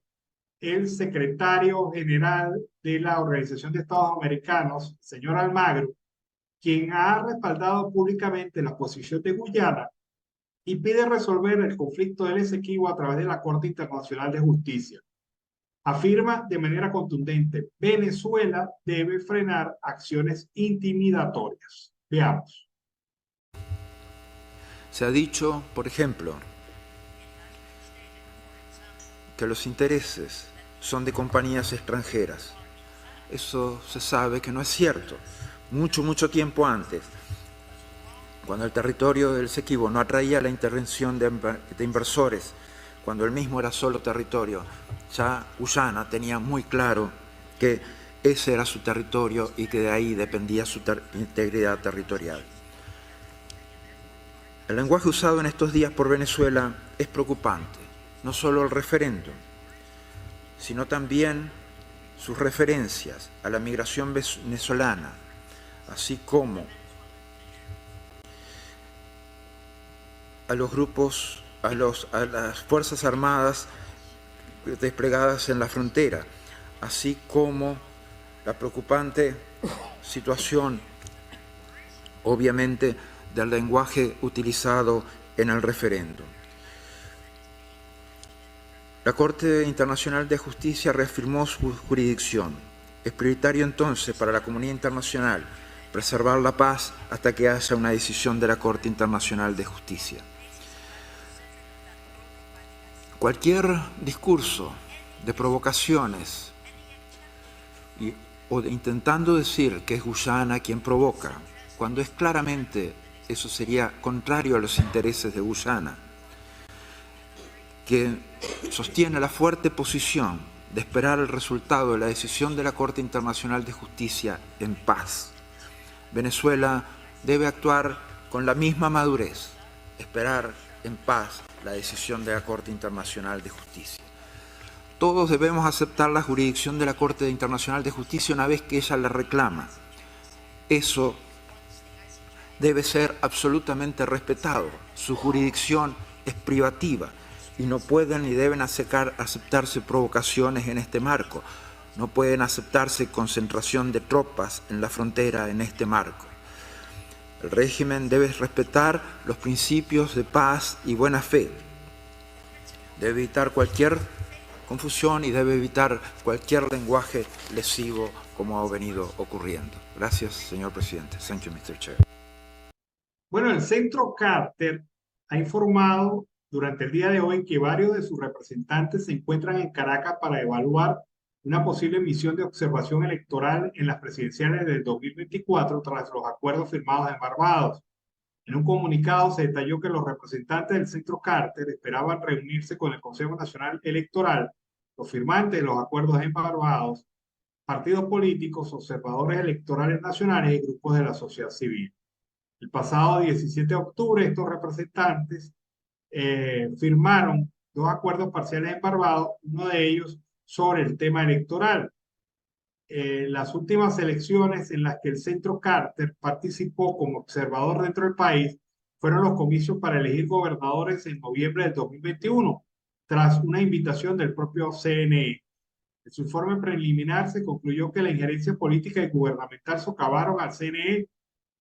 el secretario general de la Organización de Estados Americanos, señor Almagro, quien ha respaldado públicamente la posición de Guyana y pide resolver el conflicto del Esequibo a través de la Corte Internacional de Justicia. Afirma de manera contundente, Venezuela debe frenar acciones intimidatorias. Veamos. Se ha dicho, por ejemplo, que los intereses son de compañías extranjeras. Eso se sabe que no es cierto. Mucho tiempo antes, cuando el territorio del Esequibo no atraía la intervención de inversores, cuando el mismo era solo territorio, ya Guyana tenía muy claro que ese era su territorio y que de ahí dependía su integridad territorial. El lenguaje usado en estos días por Venezuela es preocupante, no solo el referéndum, sino también sus referencias a la migración venezolana, así como a los grupos, a las Fuerzas Armadas desplegadas en la frontera, así como la preocupante situación, obviamente, del lenguaje utilizado en el referéndum. La Corte Internacional de Justicia reafirmó su jurisdicción. Es prioritario entonces para la comunidad internacional preservar la paz hasta que haya una decisión de la Corte Internacional de Justicia. Cualquier discurso de provocaciones o intentando decir que es Guyana quien provoca, cuando es claramente eso sería contrario a los intereses de Guyana, que sostiene la fuerte posición de esperar el resultado de la decisión de la Corte Internacional de Justicia en paz. Venezuela debe actuar con la misma madurez, esperar en paz la decisión de la Corte Internacional de Justicia. Todos debemos aceptar la jurisdicción de la Corte Internacional de Justicia una vez que ella la reclama. Eso debe ser absolutamente respetado. Su jurisdicción es privativa y no pueden ni deben aceptarse provocaciones en este marco. No pueden aceptarse concentración de tropas en la frontera en este marco. El régimen debe respetar los principios de paz y buena fe. Debe evitar cualquier confusión y debe evitar cualquier lenguaje lesivo como ha venido ocurriendo. Gracias, señor presidente. Thank you, Mr. Chair. Bueno, el Centro Carter ha informado durante el día de hoy que varios de sus representantes se encuentran en Caracas para evaluar una posible misión de observación electoral en las presidenciales del 2024 tras los acuerdos firmados en Barbados. En un comunicado se detalló que los representantes del Centro Carter esperaban reunirse con el Consejo Nacional Electoral, los firmantes de los acuerdos en Barbados, partidos políticos, observadores electorales nacionales y grupos de la sociedad civil. El pasado 17 de octubre, estos representantes firmaron dos acuerdos parciales en Barbados, uno de ellos sobre el tema electoral. Las últimas elecciones en las que el Centro Carter participó como observador dentro del país fueron los comicios para elegir gobernadores en noviembre del 2021, tras una invitación del propio CNE. En su informe preliminar se concluyó que la injerencia política y gubernamental socavaron al CNE.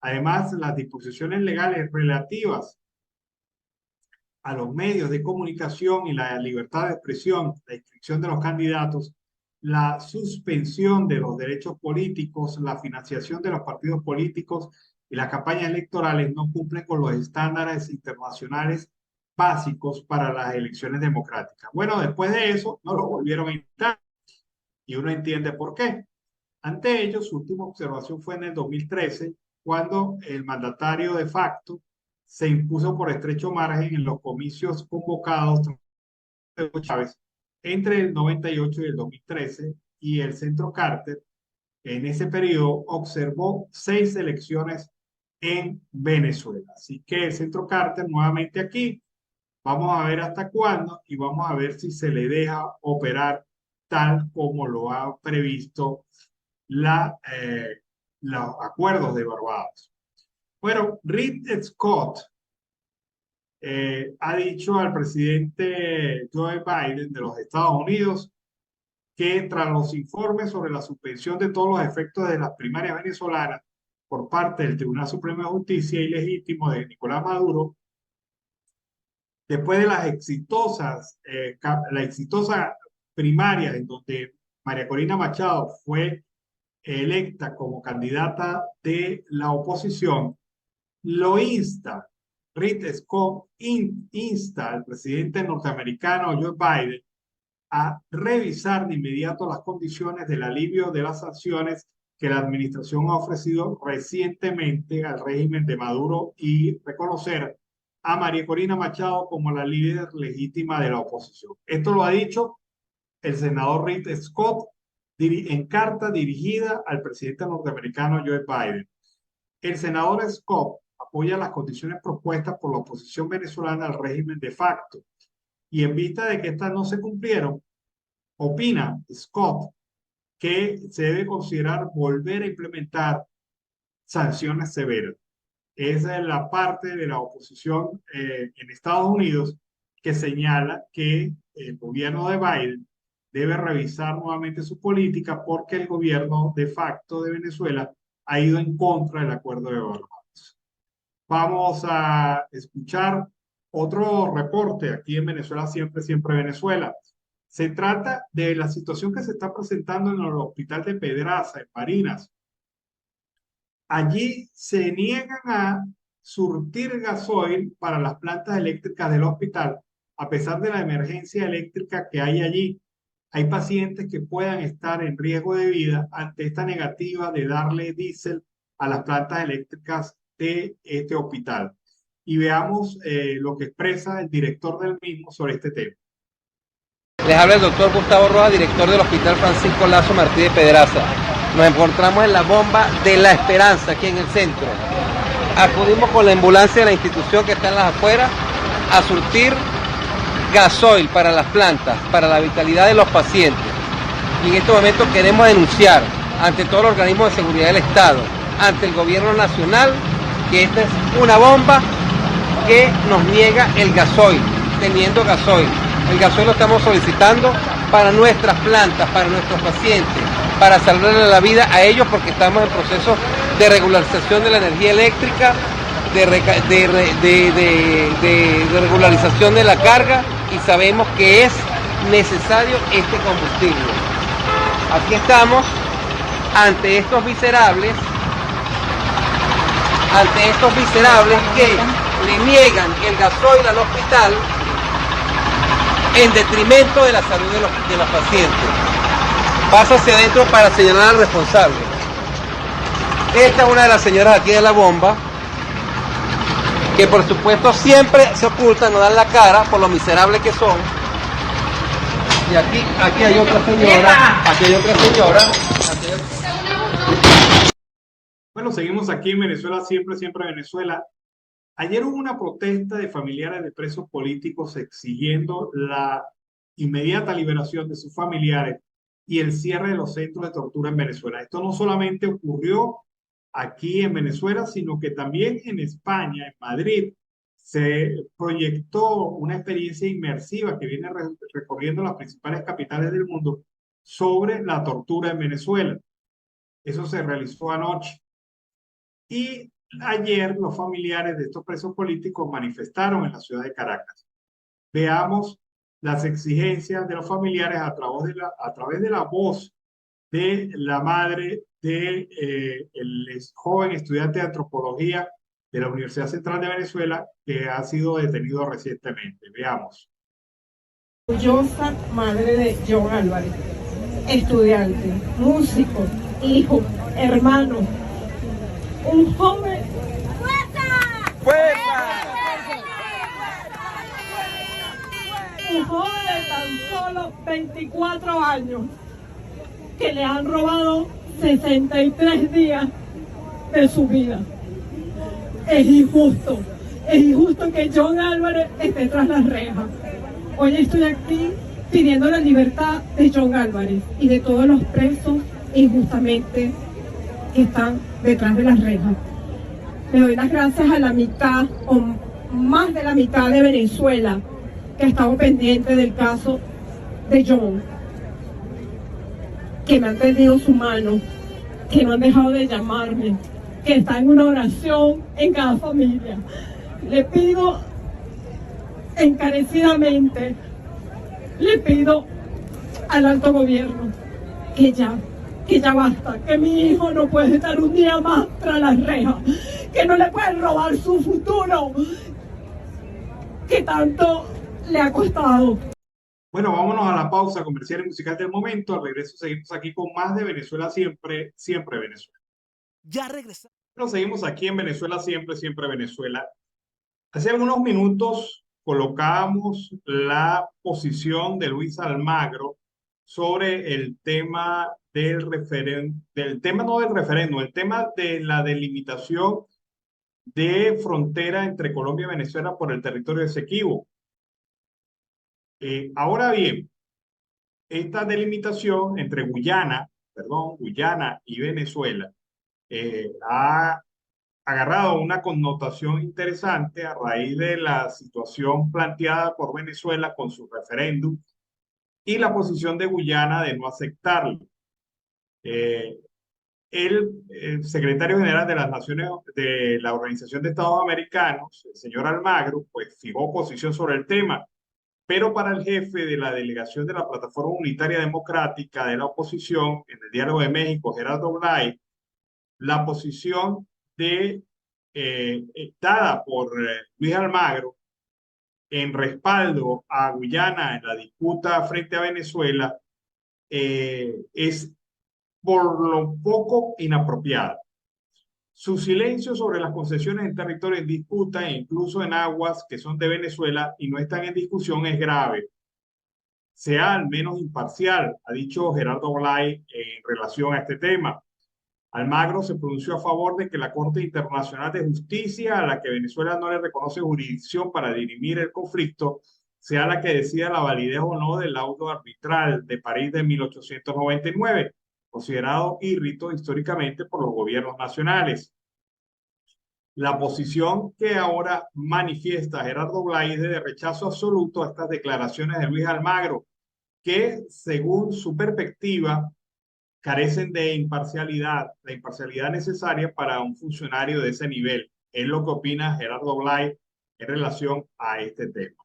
Además, las disposiciones legales relativas a los medios de comunicación y la libertad de expresión, la inscripción de los candidatos, la suspensión de los derechos políticos, la financiación de los partidos políticos y las campañas electorales no cumplen con los estándares internacionales básicos para las elecciones democráticas. Bueno, después de eso no lo volvieron a invitar y uno entiende por qué. Ante ello, su última observación fue en el 2013, cuando el mandatario de facto se impuso por estrecho margen en los comicios convocados de Chávez entre el 98 y el 2013, y el Centro Carter en ese periodo observó 6 elecciones en Venezuela. Así que el Centro Carter nuevamente aquí, vamos a ver hasta cuándo y vamos a ver si se le deja operar tal como lo ha previsto la los acuerdos de Barbados. Bueno, Rick Scott ha dicho al presidente Joe Biden de los Estados Unidos que tras los informes sobre la suspensión de todos los efectos de las primarias venezolanas por parte del Tribunal Supremo de Justicia ilegítimo de Nicolás Maduro, después de las exitosas primarias en donde María Corina Machado fue electa como candidata de la oposición, lo insta, Rick Scott insta al presidente norteamericano Joe Biden a revisar de inmediato las condiciones del alivio de las sanciones que la administración ha ofrecido recientemente al régimen de Maduro y reconocer a María Corina Machado como la líder legítima de la oposición. Esto lo ha dicho el senador Rick Scott en carta dirigida al presidente norteamericano Joe Biden. El senador Scott apoya las condiciones propuestas por la oposición venezolana al régimen de facto y en vista de que estas no se cumplieron, opina Scott que se debe considerar volver a implementar sanciones severas. Esa es la parte de la oposición en Estados Unidos que señala que el gobierno de Biden debe revisar nuevamente su política porque el gobierno de facto de Venezuela ha ido en contra del acuerdo de Barbados. Vamos a escuchar otro reporte aquí en Venezuela, siempre Venezuela. Se trata de la situación que se está presentando en el hospital de Pedraza, en Barinas. Allí se niegan a surtir gasoil para las plantas eléctricas del hospital, a pesar de la emergencia eléctrica que hay allí. Hay pacientes que puedan estar en riesgo de vida ante esta negativa de darle diésel a las plantas eléctricas de este hospital. Y veamos lo que expresa el director del mismo sobre este tema. Les habla el doctor Gustavo Rojas, director del Hospital Francisco Lazo Martí de Pedraza. Nos encontramos en la bomba de La Esperanza, aquí en el centro. Acudimos con la ambulancia de la institución que está en las afueras a surtir gasoil para las plantas, para la vitalidad de los pacientes. Y en este momento queremos denunciar ante todos los organismos de seguridad del Estado, ante el gobierno nacional, que esta es una bomba que nos niega el gasoil, teniendo gasoil. El gasoil lo estamos solicitando para nuestras plantas, para nuestros pacientes, para salvarle la vida a ellos porque estamos en proceso de regularización de la energía eléctrica, de regularización de la carga y sabemos que es necesario este combustible. Aquí estamos ante estos miserables que le niegan el gasoil al hospital en detrimento de la salud de los pacientes. Paso hacia adentro para señalar al responsable. Esta es una de las señoras aquí de la bomba, que por supuesto siempre se ocultan, no dan la cara por lo miserables que son. Y aquí hay otra señora, aquí hay otra señora. Bueno, seguimos aquí en Venezuela, siempre Venezuela. Ayer hubo una protesta de familiares de presos políticos exigiendo la inmediata liberación de sus familiares y el cierre de los centros de tortura en Venezuela. Esto no solamente ocurrió aquí en Venezuela, sino que también en España, en Madrid, se proyectó una experiencia inmersiva que viene recorriendo las principales capitales del mundo sobre la tortura en Venezuela. Eso se realizó anoche. Y ayer los familiares de estos presos políticos manifestaron en la ciudad de Caracas. Veamos las exigencias de los familiares a través de la voz de la madre de el joven estudiante de antropología de la Universidad Central de Venezuela que ha sido detenido recientemente. Veamos. Orgullosa madre de John Álvarez, estudiante, músico, hijo, hermano, un joven. Un joven de tan solo 24 años que le han robado 63 días de su vida. Es injusto que John Álvarez esté tras las rejas. Hoy estoy aquí pidiendo la libertad de John Álvarez y de todos los presos injustamente que están detrás de las rejas. Le doy las gracias a la mitad o más de la mitad de Venezuela que ha estado pendiente del caso de John, que me han tendido su mano, que no han dejado de llamarme, que está en una oración en cada familia. Le pido encarecidamente, le pido al alto gobierno que ya basta, que mi hijo no puede estar un día más tras las rejas, que no le pueden robar su futuro, que tanto le ha costado. Bueno, vámonos a la pausa comercial y musical del momento. Al regreso seguimos aquí con más de Venezuela Siempre, Siempre Venezuela. Ya regresamos. Bueno, seguimos aquí en Venezuela Siempre, Siempre Venezuela. Hace algunos minutos colocábamos la posición de Luis Almagro sobre el tema del referéndum, el tema de la delimitación de frontera entre Colombia y Venezuela por el territorio de Esequibo. Ahora bien, esta delimitación entre Guyana y Venezuela ha agarrado una connotación interesante a raíz de la situación planteada por Venezuela con su referéndum y la posición de Guyana de no aceptarlo. El secretario general de las Naciones de la Organización de Estados Americanos, el señor Almagro, pues fijó posición sobre el tema, pero para el jefe de la delegación de la Plataforma Unitaria Democrática de la oposición en el Diálogo de México, Gerardo Blay, la posición dada por Luis Almagro en respaldo a Guyana en la disputa frente a Venezuela es por lo poco inapropiada. Su silencio sobre las concesiones en territorio en disputa e incluso en aguas que son de Venezuela y no están en discusión es grave. Sea al menos imparcial, ha dicho Gerardo Blay en relación a este tema. Almagro se pronunció a favor de que la Corte Internacional de Justicia, a la que Venezuela no le reconoce jurisdicción para dirimir el conflicto, sea la que decida la validez o no del laudo arbitral de París de 1899, considerado írrito históricamente por los gobiernos nacionales. La posición que ahora manifiesta Gerardo Blay es de rechazo absoluto a estas declaraciones de Luis Almagro, que según su perspectiva carecen de imparcialidad, la imparcialidad necesaria para un funcionario de ese nivel. Es lo que opina Gerardo Blay en relación a este tema.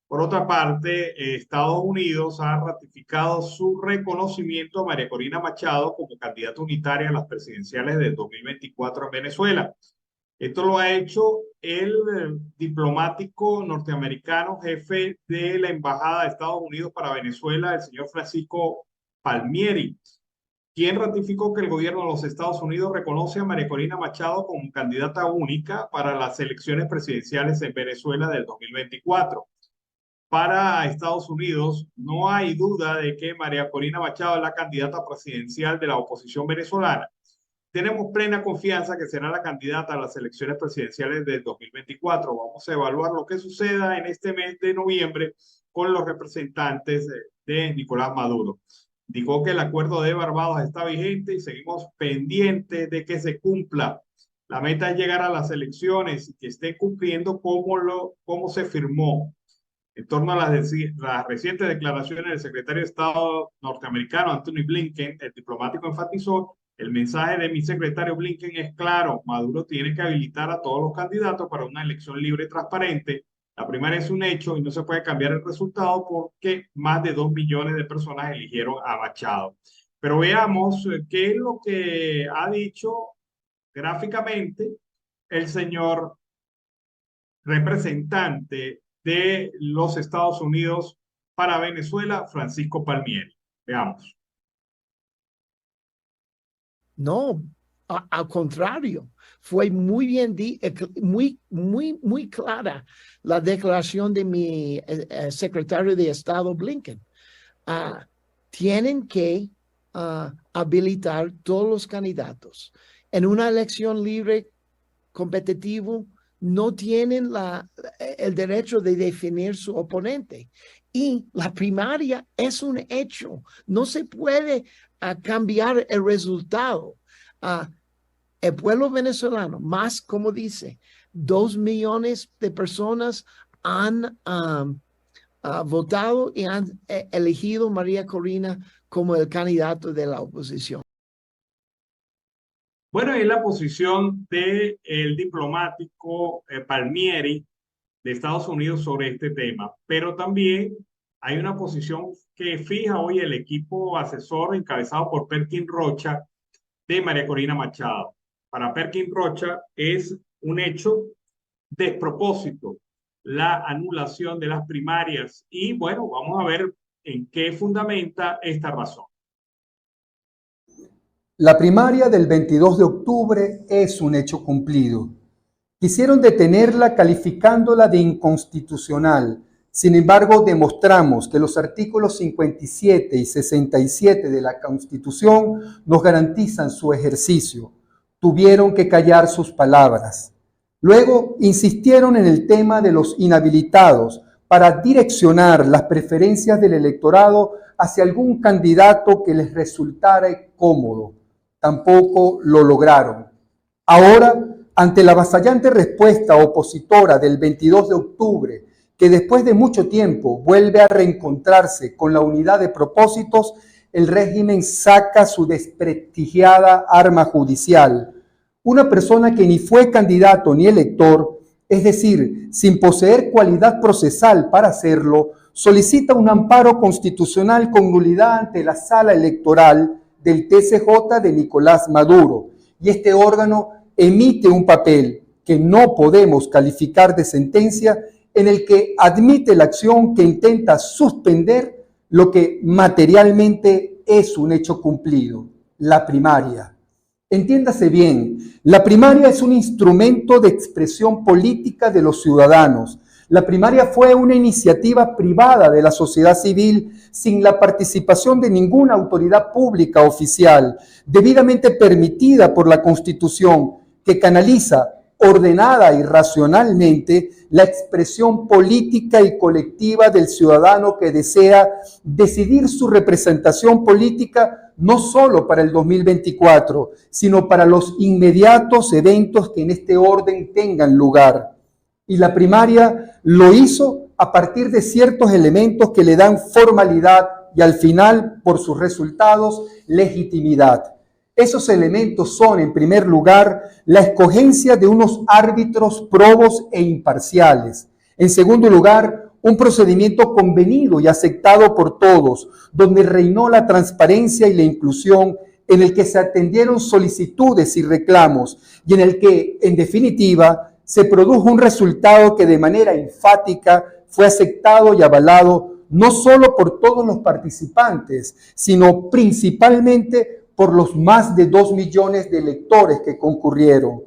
Por otra parte, Estados Unidos ha ratificado su reconocimiento a María Corina Machado como candidata unitaria a las presidenciales del 2024 en Venezuela. Esto lo ha hecho el diplomático norteamericano jefe de la Embajada de Estados Unidos para Venezuela, el señor Francisco Palmieri, quien ratificó que el gobierno de los Estados Unidos reconoce a María Corina Machado como candidata única para las elecciones presidenciales en Venezuela del 2024. Para Estados Unidos, no hay duda de que María Corina Machado es la candidata presidencial de la oposición venezolana. Tenemos plena confianza que será la candidata a las elecciones presidenciales del 2024. Vamos a evaluar lo que suceda en este mes de noviembre con los representantes de Nicolás Maduro. Dijo que el acuerdo de Barbados está vigente y seguimos pendientes de que se cumpla. La meta es llegar a las elecciones y que esté cumpliendo como se firmó. En torno a las recientes declaraciones del secretario de Estado norteamericano Anthony Blinken, el diplomático enfatizó: el mensaje de mi secretario Blinken es claro, Maduro tiene que habilitar a todos los candidatos para una elección libre y transparente. La primaria es un hecho y no se puede cambiar el resultado porque más de 2 millones de personas eligieron a Machado. Pero veamos qué es lo que ha dicho gráficamente el señor representante de los Estados Unidos para Venezuela, Francisco Palmieri. Veamos. No, al contrario, fue muy bien, muy clara la declaración de mi secretario de Estado Blinken. Tienen que habilitar todos los candidatos. En una elección libre, competitivo, no tienen el derecho de definir su oponente. Y la primaria es un hecho. No se puede cambiar el resultado. el pueblo venezolano, más como dice, 2 millones de personas han votado y han elegido a María Corina como el candidato de la oposición. Bueno, es la posición del diplomático Palmieri de Estados Unidos sobre este tema, pero también hay una posición que fija hoy el equipo asesor encabezado por Perkin Rocha de María Corina Machado. Para Perkin Rocha es un hecho despropósito la anulación de las primarias y bueno, vamos a ver en qué fundamenta esta razón. La primaria del 22 de octubre es un hecho cumplido. Quisieron detenerla calificándola de inconstitucional. Sin embargo, demostramos que los artículos 57 y 67 de la Constitución nos garantizan su ejercicio. Tuvieron que callar sus palabras. Luego insistieron en el tema de los inhabilitados para direccionar las preferencias del electorado hacia algún candidato que les resultara cómodo. Tampoco lo lograron. Ahora, ante la avasallante respuesta opositora del 22 de octubre, que después de mucho tiempo vuelve a reencontrarse con la unidad de propósitos, el régimen saca su desprestigiada arma judicial. Una persona que ni fue candidato ni elector, es decir, sin poseer cualidad procesal para hacerlo, solicita un amparo constitucional con nulidad ante la sala electoral del TSJ de Nicolás Maduro, y este órgano emite un papel que no podemos calificar de sentencia en el que admite la acción que intenta suspender lo que materialmente es un hecho cumplido, la primaria. Entiéndase bien, la primaria es un instrumento de expresión política de los ciudadanos. La primaria fue una iniciativa privada de la sociedad civil sin la participación de ninguna autoridad pública oficial, debidamente permitida por la Constitución, que canaliza ordenada y racionalmente la expresión política y colectiva del ciudadano que desea decidir su representación política no solo para el 2024, sino para los inmediatos eventos que en este orden tengan lugar. Y la primaria lo hizo a partir de ciertos elementos que le dan formalidad y al final, por sus resultados, legitimidad. Esos elementos son, en primer lugar, la escogencia de unos árbitros probos e imparciales. En segundo lugar, un procedimiento convenido y aceptado por todos, donde reinó la transparencia y la inclusión, en el que se atendieron solicitudes y reclamos y en el que, en definitiva, se produjo un resultado que de manera enfática fue aceptado y avalado no solo por todos los participantes, sino principalmente por los más de 2 millones de electores que concurrieron.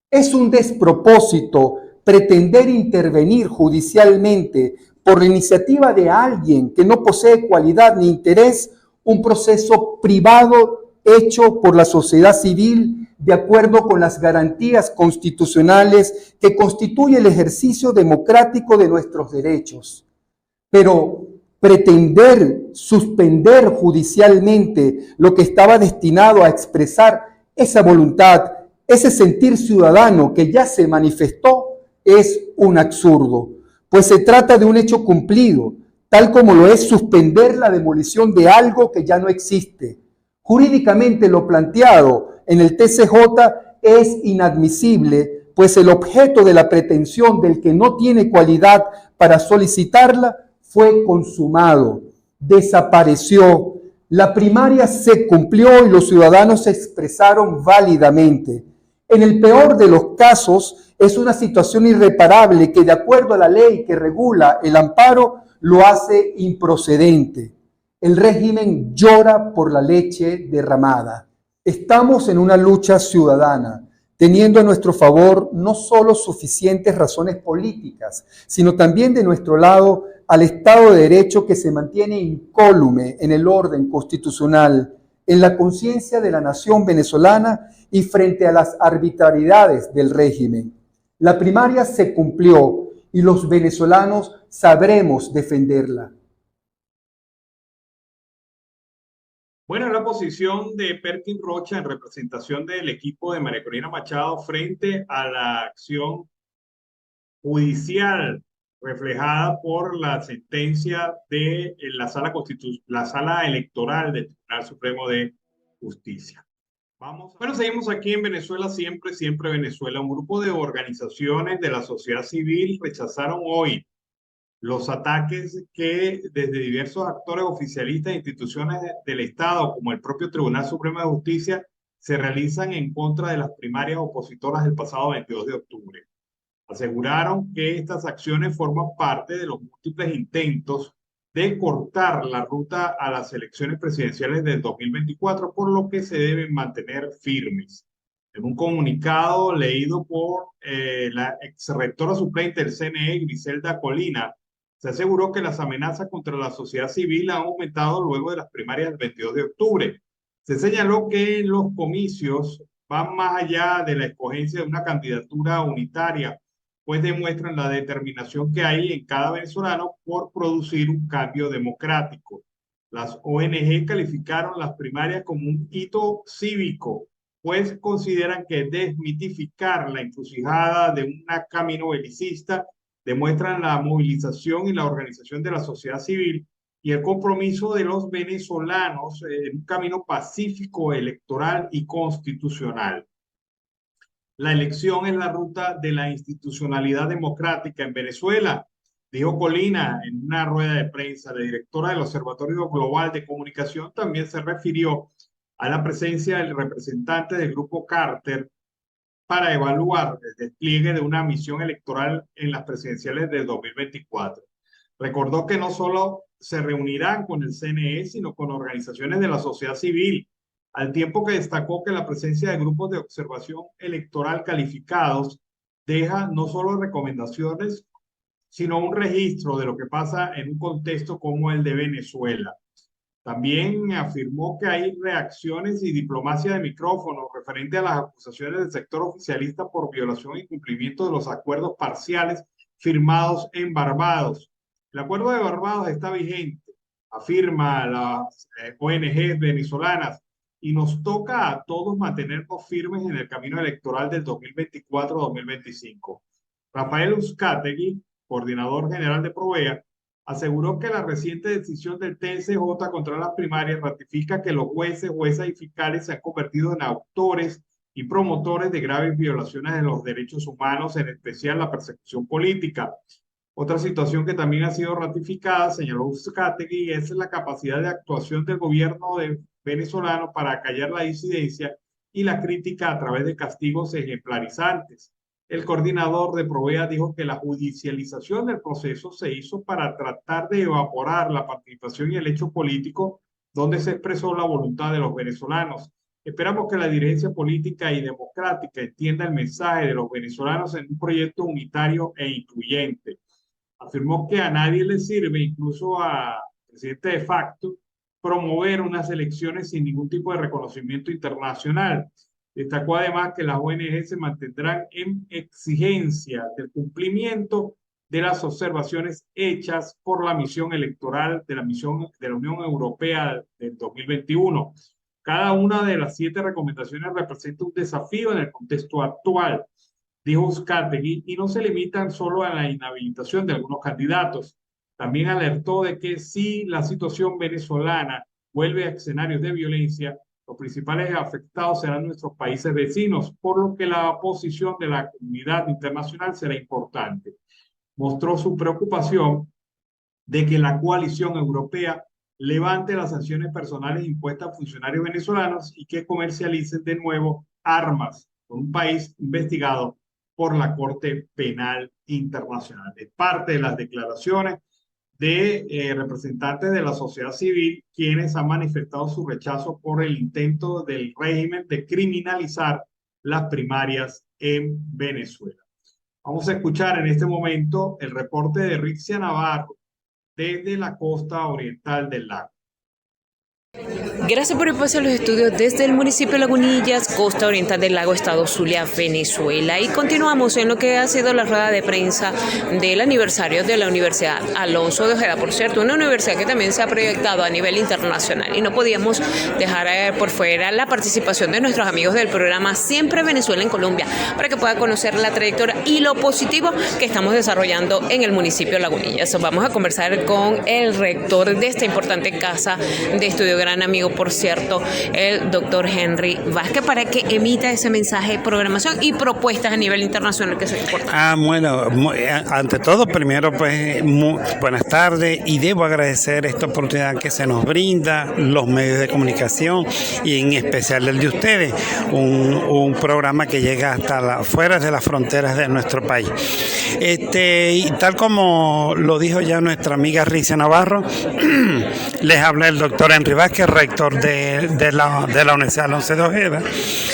Es un despropósito pretender intervenir judicialmente por la iniciativa de alguien que no posee cualidad ni interés, un proceso privado hecho por la sociedad civil de acuerdo con las garantías constitucionales que constituye el ejercicio democrático de nuestros derechos. Pero pretender suspender judicialmente lo que estaba destinado a expresar esa voluntad, ese sentir ciudadano que ya se manifestó, es un absurdo, pues se trata de un hecho cumplido, tal como lo es suspender la demolición de algo que ya no existe. Jurídicamente lo planteado en el TCJ es inadmisible, pues el objeto de la pretensión del que no tiene cualidad para solicitarla fue consumado, desapareció. La primaria se cumplió y los ciudadanos se expresaron válidamente. En el peor de los casos, es una situación irreparable que, de acuerdo a la ley que regula el amparo, lo hace improcedente. El régimen llora por la leche derramada. Estamos en una lucha ciudadana, teniendo a nuestro favor no solo suficientes razones políticas, sino también de nuestro lado al Estado de Derecho que se mantiene incólume en el orden constitucional, en la conciencia de la nación venezolana y frente a las arbitrariedades del régimen. La primaria se cumplió y los venezolanos sabremos defenderla. Bueno, la posición de Perkin Rocha en representación del equipo de María Corina Machado frente a la acción judicial reflejada por la sentencia de la sala electoral del Tribunal Supremo de Justicia. Bueno, seguimos aquí en Venezuela, siempre Venezuela. Un grupo de organizaciones de la sociedad civil rechazaron hoy los ataques que desde diversos actores oficialistas e instituciones del Estado, como el propio Tribunal Supremo de Justicia, se realizan en contra de las primarias opositoras del pasado 22 de octubre. Aseguraron que estas acciones forman parte de los múltiples intentos de cortar la ruta a las elecciones presidenciales del 2024, por lo que se deben mantener firmes. En un comunicado leído por la exrectora suplente del CNE, Griselda Colina, se aseguró que las amenazas contra la sociedad civil han aumentado luego de las primarias del 22 de octubre. Se señaló que los comicios van más allá de la escogencia de una candidatura unitaria, pues demuestran la determinación que hay en cada venezolano por producir un cambio democrático. Las ONG calificaron las primarias como un hito cívico, pues consideran que desmitificar la encrucijada de un camino belicista demuestran la movilización y la organización de la sociedad civil y el compromiso de los venezolanos en un camino pacífico, electoral y constitucional. La elección es la ruta de la institucionalidad democrática en Venezuela, dijo Colina en una rueda de prensa. La directora del Observatorio Global de Comunicación también se refirió a la presencia del representante del Grupo Carter para evaluar el despliegue de una misión electoral en las presidenciales del 2024. Recordó que no solo se reunirán con el CNE, sino con organizaciones de la sociedad civil, al tiempo que destacó que la presencia de grupos de observación electoral calificados deja no solo recomendaciones, sino un registro de lo que pasa en un contexto como el de Venezuela. También afirmó que hay reacciones y diplomacia de micrófono referente a las acusaciones del sector oficialista por violación y cumplimiento de los acuerdos parciales firmados en Barbados. El acuerdo de Barbados está vigente, afirma las ONG venezolanas, y nos toca a todos mantenernos firmes en el camino electoral del 2024-2025. Rafael Uzcategui, coordinador general de Provea, aseguró que la reciente decisión del TSJ contra las primarias ratifica que los jueces, juezas y fiscales se han convertido en autores y promotores de graves violaciones de los derechos humanos, en especial la persecución política. Otra situación que también ha sido ratificada, señaló Uzcategui, es la capacidad de actuación del gobierno venezolano para acallar la disidencia y la crítica a través de castigos ejemplarizantes. El coordinador de Provea dijo que la judicialización del proceso se hizo para tratar de evaporar la participación y el hecho político donde se expresó la voluntad de los venezolanos. Esperamos que la dirigencia política y democrática entienda el mensaje de los venezolanos en un proyecto unitario e incluyente. Afirmó que a nadie le sirve, incluso al presidente de facto, promover unas elecciones sin ningún tipo de reconocimiento internacional. Destacó además que las ONG se mantendrán en exigencia del cumplimiento de las observaciones hechas por la misión electoral de la Unión Europea del 2021. Cada una de las 7 recomendaciones representa un desafío en el contexto actual, dijo Uzcategui, y no se limitan solo a la inhabilitación de algunos candidatos. También alertó de que si la situación venezolana vuelve a escenarios de violencia, los principales afectados serán nuestros países vecinos, por lo que la posición de la comunidad internacional será importante. Mostró su preocupación de que la coalición europea levante las sanciones personales impuestas a funcionarios venezolanos y que comercialicen de nuevo armas con un país investigado por la Corte Penal Internacional. Es parte de las declaraciones de representantes de la sociedad civil, quienes han manifestado su rechazo por el intento del régimen de criminalizar las primarias en Venezuela. Vamos a escuchar en este momento el reporte de Rixia Navarro desde la costa oriental del lago. Gracias por el paso a los estudios desde el municipio de Lagunillas, costa oriental del lago, estado Zulia, Venezuela. Y continuamos en lo que ha sido la rueda de prensa del aniversario de la Universidad Alonso de Ojeda. Por cierto, una universidad que también se ha proyectado a nivel internacional. Y no podíamos dejar por fuera la participación de nuestros amigos del programa Siempre Venezuela en Colombia, para que pueda conocer la trayectoria y lo positivo que estamos desarrollando en el municipio de Lagunillas. Vamos a conversar con el rector de esta importante casa de estudio, gran amigo, por cierto, el doctor Henry Vázquez, para que emita ese mensaje de programación y propuestas a nivel internacional que son importantes. Bueno, ante todo, primero, pues, buenas tardes, y debo agradecer esta oportunidad que se nos brinda los medios de comunicación y en especial el de ustedes, un programa que llega hasta fuera de las fronteras de nuestro país. Y tal como lo dijo ya nuestra amiga Ricia Navarro, les habla el doctor Henry Vázquez, rector de la Universidad Alonso de Ojeda,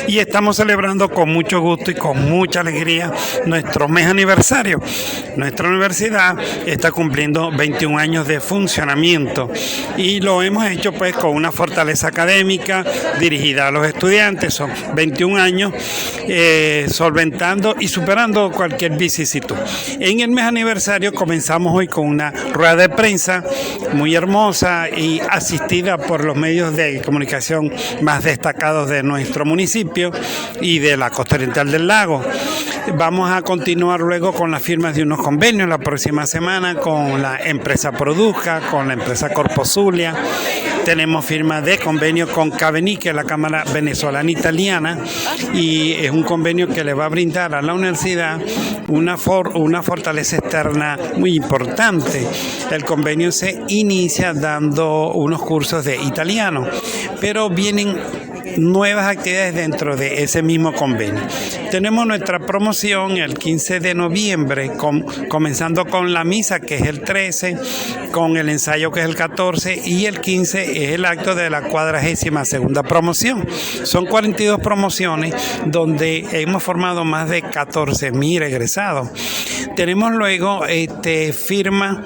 y estamos celebrando con mucho gusto y con mucha alegría nuestro mes aniversario. Nuestra universidad está cumpliendo 21 años de funcionamiento y lo hemos hecho pues con una fortaleza académica dirigida a los estudiantes. Son 21 años solventando y superando cualquier vicisitud. En el mes aniversario comenzamos hoy con una rueda de prensa muy hermosa y asistida por los medios de comunicación más destacados de nuestro municipio y de la costa oriental del lago. Vamos a continuar luego con las firmas de unos convenios la próxima semana con la empresa Produzca, con la empresa Corpo Zulia. Tenemos firmas de convenio con Caveni, que es la Cámara Venezolana Italiana, y es un convenio que le va a brindar a la universidad una fortaleza externa muy importante. El convenio se inicia dando unos cursos de italiano, pero vienen nuevas actividades dentro de ese mismo convenio. Tenemos nuestra promoción el 15 de noviembre, comenzando con la misa, que es el 13, con el ensayo, que es el 14, y el 15 es el acto de la 42ª promoción. Son 42 promociones donde hemos formado más de 14,000 egresados. Tenemos luego firma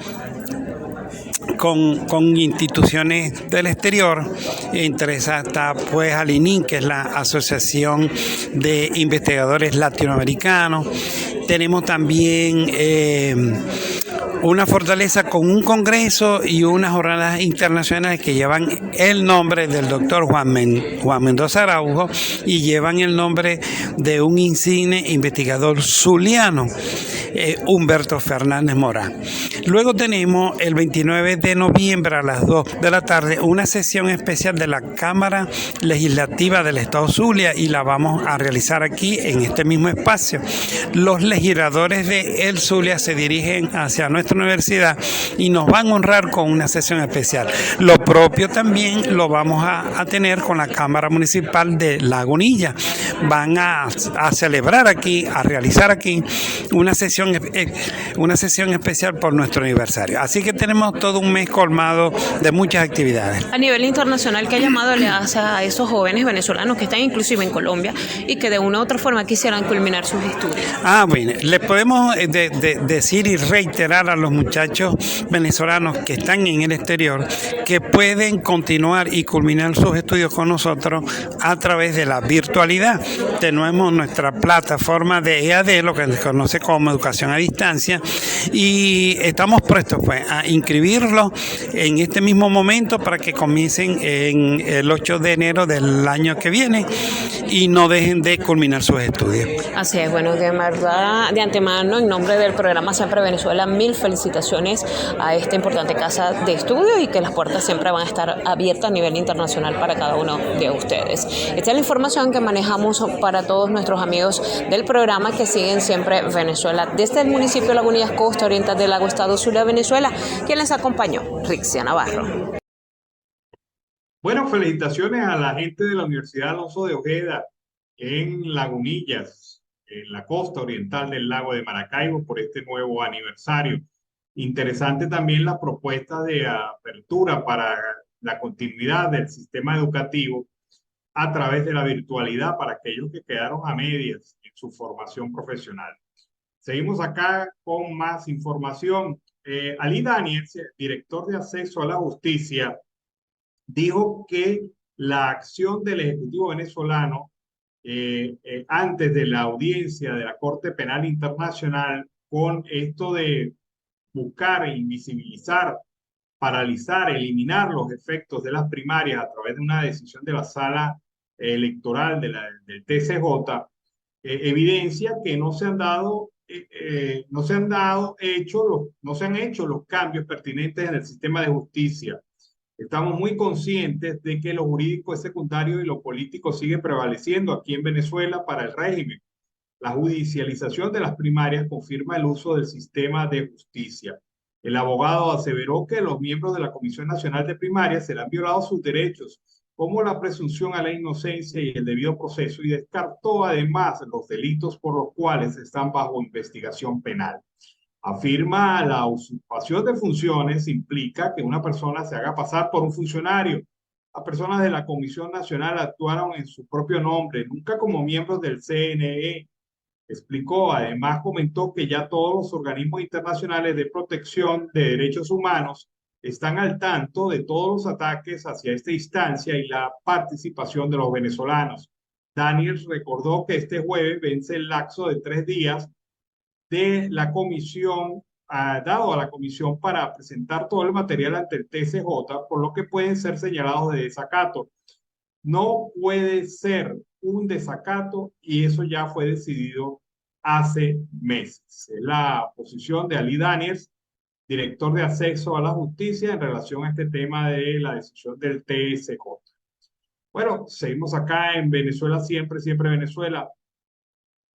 con instituciones del exterior. Entre esas está pues ALININ, que es la Asociación de Investigadores Latinoamericanos. Tenemos también una fortaleza con un congreso y unas jornadas internacionales que llevan el nombre del doctor Juan Mendoza Araujo y llevan el nombre de un insigne investigador zuliano, Humberto Fernández Morán. Luego tenemos el 29 de noviembre a las 2 de la tarde una sesión especial de la Cámara Legislativa del Estado Zulia, y la vamos a realizar aquí en este mismo espacio. Los legisladores de el Zulia se dirigen hacia nuestra universidad y nos van a honrar con una sesión especial. Lo propio también lo vamos a tener con la Cámara Municipal de Lagunillas. Van a celebrar aquí, a realizar aquí una sesión especial por nuestro aniversario. Así que tenemos todo un mes colmado de muchas actividades. A nivel internacional, ¿qué llamado le hace a esos jóvenes venezolanos que están inclusive en Colombia y que de una u otra forma quisieran culminar sus estudios? Bueno, les podemos decir y reiterar a los muchachos venezolanos que están en el exterior que pueden continuar y culminar sus estudios con nosotros a través de la virtualidad. Tenemos nuestra plataforma de EAD, lo que se conoce como educación a distancia, y estamos prestos pues a inscribirlos en este mismo momento para que comiencen en el 8 de enero del año que viene y no dejen de culminar sus estudios. Así es, bueno, de verdad, de antemano, en nombre del programa Siempre Venezuela, mil felicitaciones a esta importante casa de estudio, y que las puertas siempre van a estar abiertas a nivel internacional para cada uno de ustedes. Esta es la información que manejamos para todos nuestros amigos del programa que siguen Siempre Venezuela desde el municipio de Lagunillas, costa oriental del lago, estado Zulia, Venezuela. Quien les acompañó, Ricia Navarro. Bueno, felicitaciones a la gente de la Universidad Alonso de Ojeda en Lagunillas, en la costa oriental del lago de Maracaibo, por este nuevo aniversario. Interesante también la propuesta de apertura para la continuidad del sistema educativo a través de la virtualidad para aquellos que quedaron a medias en su formación profesional. Seguimos acá con más información. Ali Daniels, director de Acceso a la Justicia, dijo que la acción del Ejecutivo venezolano antes de la audiencia de la Corte Penal Internacional con esto de buscar invisibilizar, paralizar, eliminar los efectos de las primarias a través de una decisión de la sala electoral del TCJ, evidencia que no se han hecho los cambios pertinentes en el sistema de justicia. Estamos muy conscientes de que lo jurídico es secundario y lo político sigue prevaleciendo aquí en Venezuela para el régimen. La judicialización de las primarias confirma el uso del sistema de justicia. El abogado aseveró que los miembros de la Comisión Nacional de Primarias serán violados sus derechos, como la presunción a la inocencia y el debido proceso, y descartó además los delitos por los cuales están bajo investigación penal. Afirma la usurpación de funciones implica que una persona se haga pasar por un funcionario. Las personas de la Comisión Nacional actuaron en su propio nombre, nunca como miembros del CNE. Explicó, además comentó que ya todos los organismos internacionales de protección de derechos humanos están al tanto de todos los ataques hacia esta instancia y la participación de los venezolanos. Daniels recordó que este jueves vence el lapso de 3 días de la comisión, dado a la comisión para presentar todo el material ante el TCJ, por lo que pueden ser señalados de desacato. No puede ser un desacato y eso ya fue decidido hace meses. Es la posición de Ali Daniels, director de acceso a la justicia, en relación a este tema de la decisión del TSJ. Bueno, seguimos acá en Venezuela siempre, siempre Venezuela.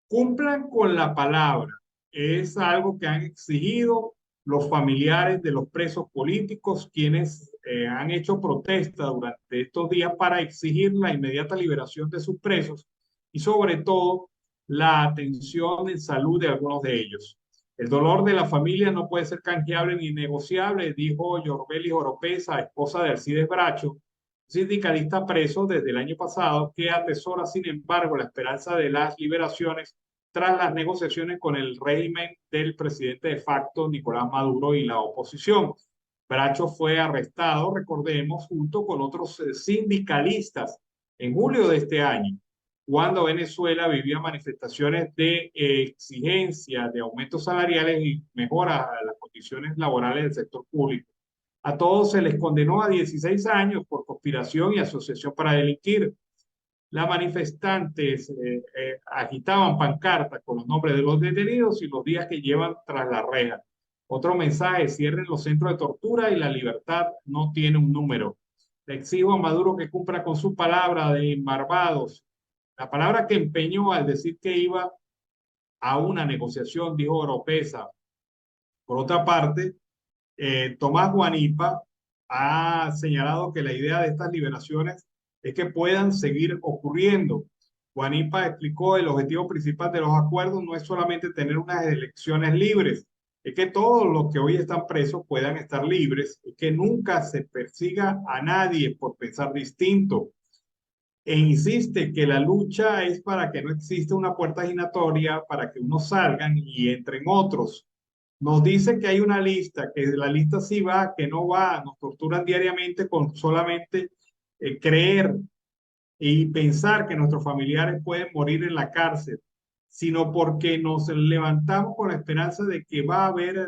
Cumplan con la palabra. Es algo que han exigido los familiares de los presos políticos, quienes han hecho protesta durante estos días para exigir la inmediata liberación de sus presos y sobre todo la atención en salud de algunos de ellos. El dolor de la familia no puede ser canjeable ni negociable, dijo Yorbelis Oropesa, esposa de Alcides Bracho, sindicalista preso desde el año pasado, que atesora sin embargo la esperanza de las liberaciones tras las negociaciones con el régimen del presidente de facto Nicolás Maduro y la oposición. Bracho fue arrestado, recordemos, junto con otros sindicalistas en julio de este año, cuando Venezuela vivía manifestaciones de exigencia de aumentos salariales y mejora de las condiciones laborales del sector público. A todos se les condenó a 16 años por conspiración y asociación para delinquir. Las manifestantes agitaban pancartas con los nombres de los detenidos y los días que llevan tras la reja. Otro mensaje: cierren los centros de tortura y la libertad no tiene un número. Le exijo a Maduro que cumpla con su palabra de Barbados, la palabra que empeñó al decir que iba a una negociación, dijo Oropesa. Por otra parte, Tomás Guanipa ha señalado que la idea de estas liberaciones es que puedan seguir ocurriendo. Guanipa explicó: el objetivo principal de los acuerdos no es solamente tener unas elecciones libres, es que todos los que hoy están presos puedan estar libres, es que nunca se persiga a nadie por pensar distinto. E insiste que la lucha es para que no exista una puerta giratoria, para que unos salgan y entren otros. Nos dice que hay una lista, que la lista sí va, que no va, nos torturan diariamente con solamente creer y pensar que nuestros familiares pueden morir en la cárcel, sino porque nos levantamos con la esperanza de que va a haber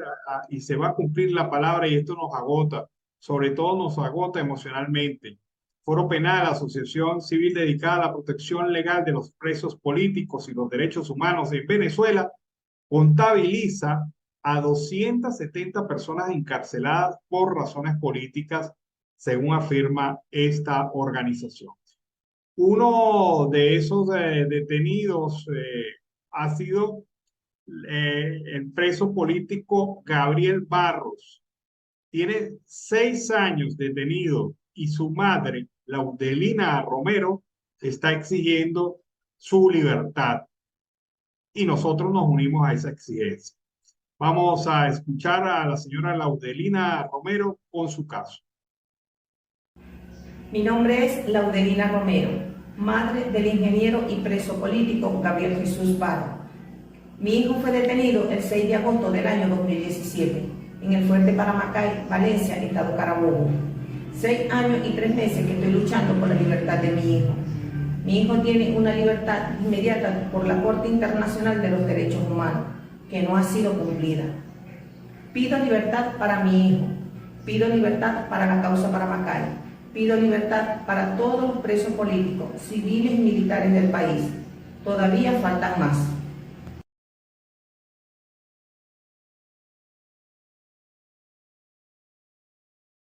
y se va a cumplir la palabra, y esto nos agota, sobre todo nos agota emocionalmente. Foro Penal, asociación civil dedicada a la protección legal de los presos políticos y los derechos humanos en Venezuela, contabiliza a 270 personas encarceladas por razones políticas, según afirma esta organización. Uno de esos detenidos ha sido el preso político Gabriel Barros. Tiene 6 años detenido y su madre, Laudelina Romero, está exigiendo su libertad. Y nosotros nos unimos a esa exigencia. Vamos a escuchar a la señora Laudelina Romero con su caso. Mi nombre es Laudelina Romero, madre del ingeniero y preso político Gabriel Jesús Barros. Mi hijo fue detenido el 6 de agosto del año 2017 en el fuerte Paramacay, Valencia, estado Carabobo. 6 años y 3 meses que estoy luchando por la libertad de mi hijo. Mi hijo tiene una libertad inmediata por la Corte Internacional de los Derechos Humanos, que no ha sido cumplida. Pido libertad para mi hijo, pido libertad para la causa Paramacay, pido libertad para todos los presos políticos, civiles y militares del país. Todavía faltan más.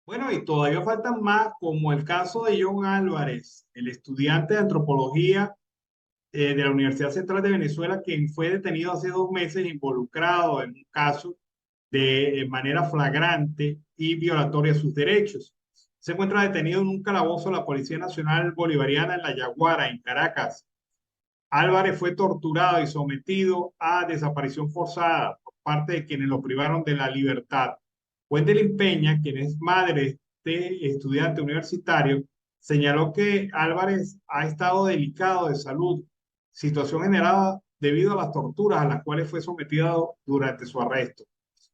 Bueno, y todavía faltan más, como el caso de John Álvarez, el estudiante de antropología de la Universidad Central de Venezuela, quien fue detenido hace 2 meses involucrado en un caso de manera flagrante y violatoria de sus derechos. Se encuentra detenido en un calabozo de la Policía Nacional Bolivariana en La Yaguara, en Caracas. Álvarez fue torturado y sometido a desaparición forzada por parte de quienes lo privaron de la libertad. Wendelin Peña, quien es madre de estudiante universitario, señaló que Álvarez ha estado delicado de salud, situación generada debido a las torturas a las cuales fue sometido durante su arresto.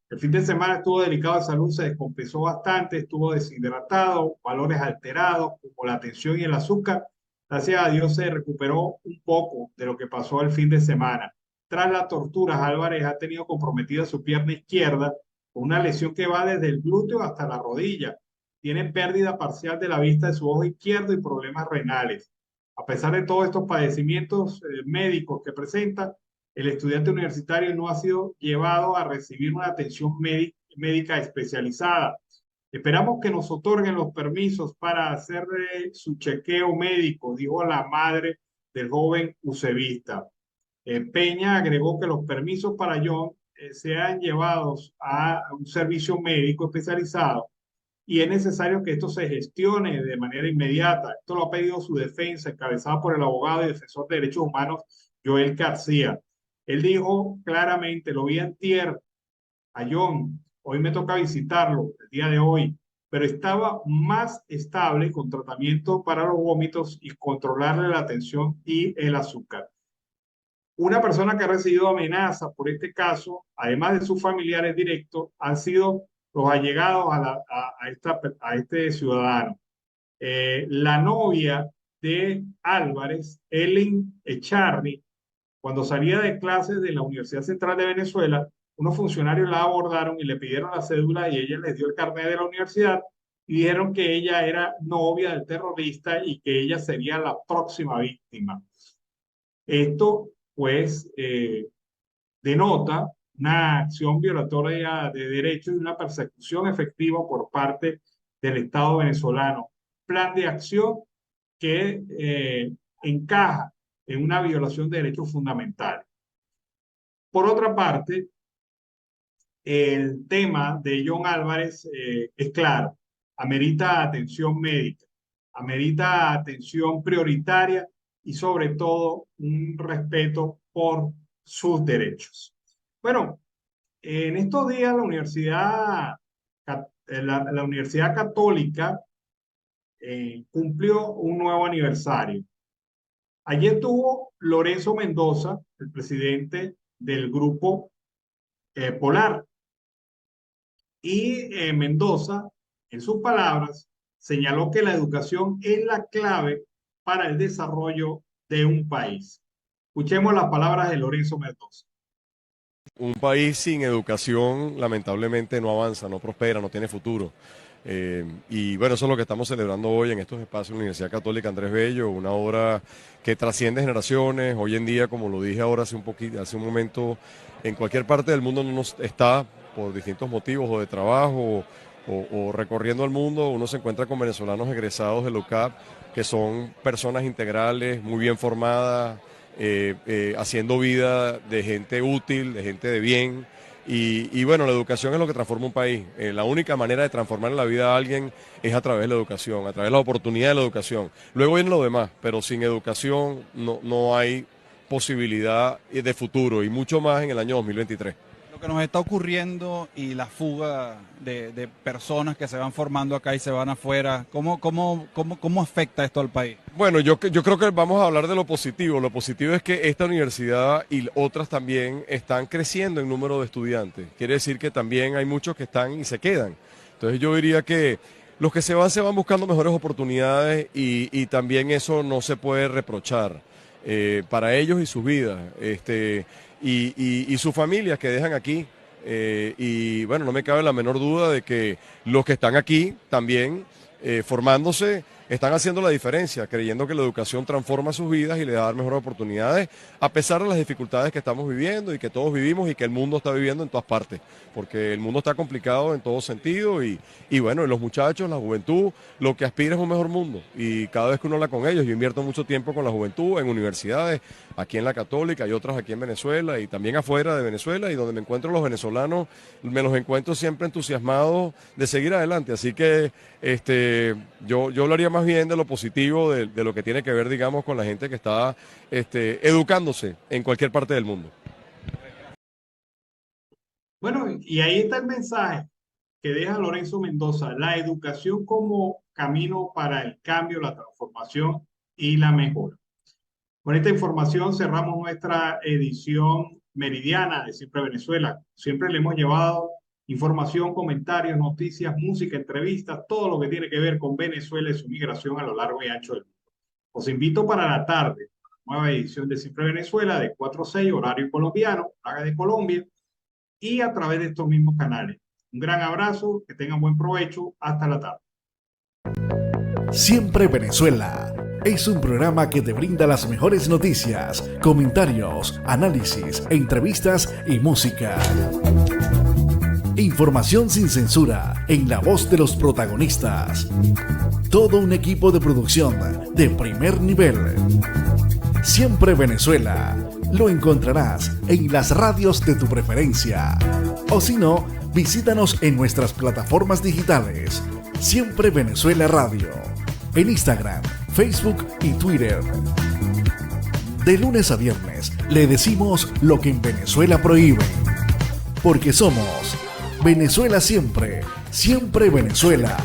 El fin de semana estuvo delicado de salud, se descompensó bastante, estuvo deshidratado, valores alterados como la tensión y el azúcar. Gracias a Dios se recuperó un poco de lo que pasó el fin de semana. Tras las torturas, Álvarez ha tenido comprometida su pierna izquierda con una lesión que va desde el glúteo hasta la rodilla. Tiene pérdida parcial de la vista de su ojo izquierdo y problemas renales. A pesar de todos estos padecimientos médicos que presenta, el estudiante universitario no ha sido llevado a recibir una atención médica especializada. Esperamos que nos otorguen los permisos para hacer su chequeo médico, dijo la madre del joven usevista. Peña agregó que los permisos para John sean llevados a un servicio médico especializado y es necesario que esto se gestione de manera inmediata. Esto lo ha pedido su defensa, encabezada por el abogado y defensor de derechos humanos Joel García. Él dijo claramente, lo vi antier a John, hoy me toca visitarlo, el día de hoy, pero estaba más estable con tratamiento para los vómitos y controlarle la tensión y el azúcar. Una persona que ha recibido amenazas por este caso, además de sus familiares directos, han sido los allegados a este ciudadano. La novia de Álvarez, Ellen Echarri, cuando salía de clases de la Universidad Central de Venezuela, unos funcionarios la abordaron y le pidieron la cédula y ella les dio el carnet de la universidad y dijeron que ella era novia del terrorista y que ella sería la próxima víctima. Esto, pues, denota una acción violatoria de derechos y una persecución efectiva por parte del Estado venezolano. Plan de acción que encaja en una violación de derechos fundamentales. Por otra parte, el tema de John Álvarez es claro, amerita atención médica, amerita atención prioritaria y sobre todo un respeto por sus derechos. Bueno, en estos días la Universidad Católica cumplió un nuevo aniversario. Allí estuvo Lorenzo Mendoza, el presidente del grupo Polar. Y Mendoza, en sus palabras, señaló que la educación es la clave para el desarrollo de un país. Escuchemos las palabras de Lorenzo Mendoza. Un país sin educación lamentablemente no avanza, no prospera, no tiene futuro. Y bueno, eso es lo que estamos celebrando hoy en estos espacios de la Universidad Católica Andrés Bello, una obra que trasciende generaciones. Hoy en día, como lo dije ahora hace un momento, en cualquier parte del mundo uno está por distintos motivos o de trabajo o recorriendo el mundo, uno se encuentra con venezolanos egresados del UCAP que son personas integrales, muy bien formadas, haciendo vida de gente útil, de gente de bien. Y bueno, la educación es lo que transforma un país. La única manera de transformar la vida a alguien es a través de la educación, a través de la oportunidad de la educación. Luego viene lo demás, pero sin educación no hay posibilidad de futuro, y mucho más en el año 2023. Lo que nos está ocurriendo y la fuga de personas que se van formando acá y se van afuera, ¿cómo afecta esto al país? Bueno, yo creo que vamos a hablar de lo positivo. Lo positivo es que esta universidad y otras también están creciendo en número de estudiantes. Quiere decir que también hay muchos que están y se quedan. Entonces yo diría que los que se van buscando mejores oportunidades y también eso no se puede reprochar para ellos y sus vidas y sus familias que dejan aquí. Y bueno, no me cabe la menor duda de que los que están aquí también formándose están haciendo la diferencia, creyendo que la educación transforma sus vidas y les da mejores oportunidades, a pesar de las dificultades que estamos viviendo y que todos vivimos y que el mundo está viviendo en todas partes, porque el mundo está complicado en todo sentido y bueno, los muchachos, la juventud, lo que aspira es un mejor mundo y cada vez que uno habla con ellos, yo invierto mucho tiempo con la juventud en universidades, aquí en la Católica y otras aquí en Venezuela y también afuera de Venezuela y donde me encuentro los venezolanos, me los encuentro siempre entusiasmados de seguir adelante, así que yo hablaría más bien de lo positivo, de lo que tiene que ver, digamos, con la gente que está educándose en cualquier parte del mundo. Bueno, y ahí está el mensaje que deja Lorenzo Mendoza, la educación como camino para el cambio, la transformación y la mejora. Con esta información cerramos nuestra edición meridiana de Siempre Venezuela. Siempre le hemos llevado información, comentarios, noticias, música, entrevistas, todo lo que tiene que ver con Venezuela y su migración a lo largo y ancho del mundo. Os invito para la tarde, nueva edición de Siempre Venezuela de 4 a 6, horario colombiano, hora de Colombia, y a través de estos mismos canales. Un gran abrazo, que tengan buen provecho, hasta la tarde. Siempre Venezuela es un programa que te brinda las mejores noticias, comentarios, análisis, entrevistas y música. Información sin censura, en la voz de los protagonistas. Todo un equipo de producción de primer nivel. Siempre Venezuela. Lo encontrarás en las radios de tu preferencia. O si no, visítanos en nuestras plataformas digitales. Siempre Venezuela Radio. En Instagram, Facebook y Twitter. De lunes a viernes le decimos lo que en Venezuela prohíben. Porque somos Venezuela siempre, siempre Venezuela.